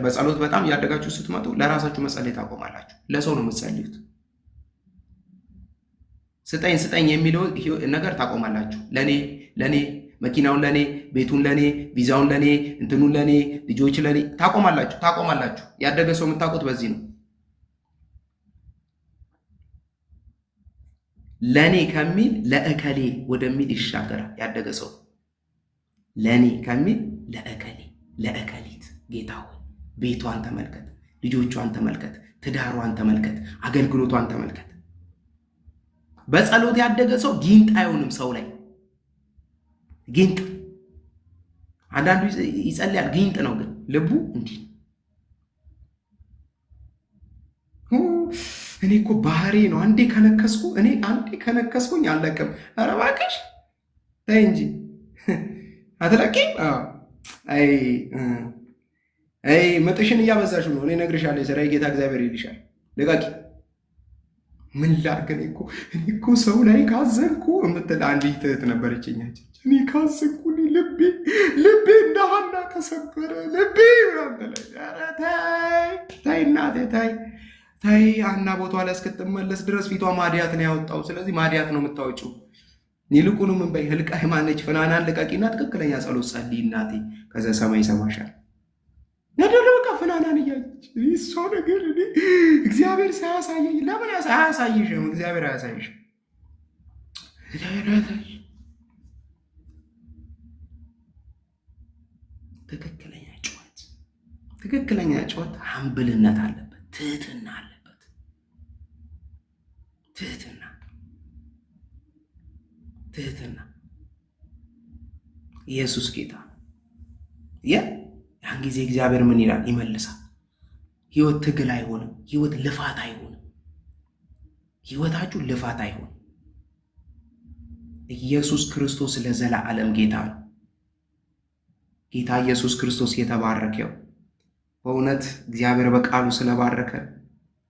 Speaker 1: በጸሎት በጣም እያደጋችሁ ስትመጡ ለራሳችሁ መጸለይ ታቆማላችሁ። ለሰው ነው የምትጸልዩት። ስጠኝ ስጠኝ የሚለው ነገር ታቆማላችሁ። ለኔ መኪናውን ለኔ፣ ቤቱን ለኔ፣ ቪዛውን ለኔ፣ እንትኑን ለኔ፣ ልጆች ለኔ ታቆማላችሁ። ያደገ ሰው የምታውቁት በዚህ ነው። ለኔ ከሚል ለእከሌ ወደሚል ይሻገራል። ያደገ ሰው ለኔ ከሚል ለእከሌ ለእከሊት፣ ጌታ ሆይ ቤቷን ተመልከት፣ ልጆቿን ተመልከት፣ ትዳሯን ተመልከት፣ አገልግሎቷን ተመልከት። በጸሎት ያደገ ሰው ጊንጥ አይሆንም። ሰው ላይ ጊንጥ አንዳንዱ ይጸልያል፣ ጊንጥ ነው ግን ልቡ እንዲህ። እኔ እኮ ባህሬ ነው፣ አንዴ ከነከስኩኝ አለቅም። ኧረ እባክሽ ተይ እንጂ አትለቂም። አይ መጥሽን እያበዛሽ ነው። እኔ እነግርሻለሁ፣ የሰራዊት ጌታ እግዚአብሔር ይልሻል፣ ልቀቂ። ምን ላድርግ? እኔ እኮ ሰው ላይ ካዘንኩ የምትል አንዲት እህት ነበረችኝ። እኔ ካዘንኩ ልቤ እንደ ሐና ተሰበረ፣ ልቤ ተይ እናቴ ተይ። ሐና ቦቷ ላይ እስክትመለስ ድረስ ፊቷ ማዲያት ነው ያወጣው። ስለዚህ ማዲያት ነው የምታወጪው። ይልቁንም ምን በይ፣ ህልቃይ ማነች? ፍናናን ልቀቂና ትክክለኛ ጸሎት ጸልይ እናቴ፣ ከዛ ሰማይ ይሰማሻል። ነደረ በቃ ፍናናን እያየች እሷ ነገር እኔ እግዚአብሔር ሳያሳየኝ ለምን አያሳይሽም? እግዚአብሔር አያሳይሽም። ትክክለኛ ጩኸት ሀምብልነት አለበት፣ ትህትና አለበት። ትህትና ኢየሱስ ጌታ ያን ጊዜ እግዚአብሔር ምን ይላል? ይመልሳል። ህይወት ትግል አይሆንም። ህይወት ልፋት አይሆንም። ህይወታችሁ ልፋት አይሆንም። ኢየሱስ ክርስቶስ ለዘላለም ጌታ ነው። ጌታ ኢየሱስ ክርስቶስ የተባረከው በእውነት እግዚአብሔር በቃሉ ስለባረከ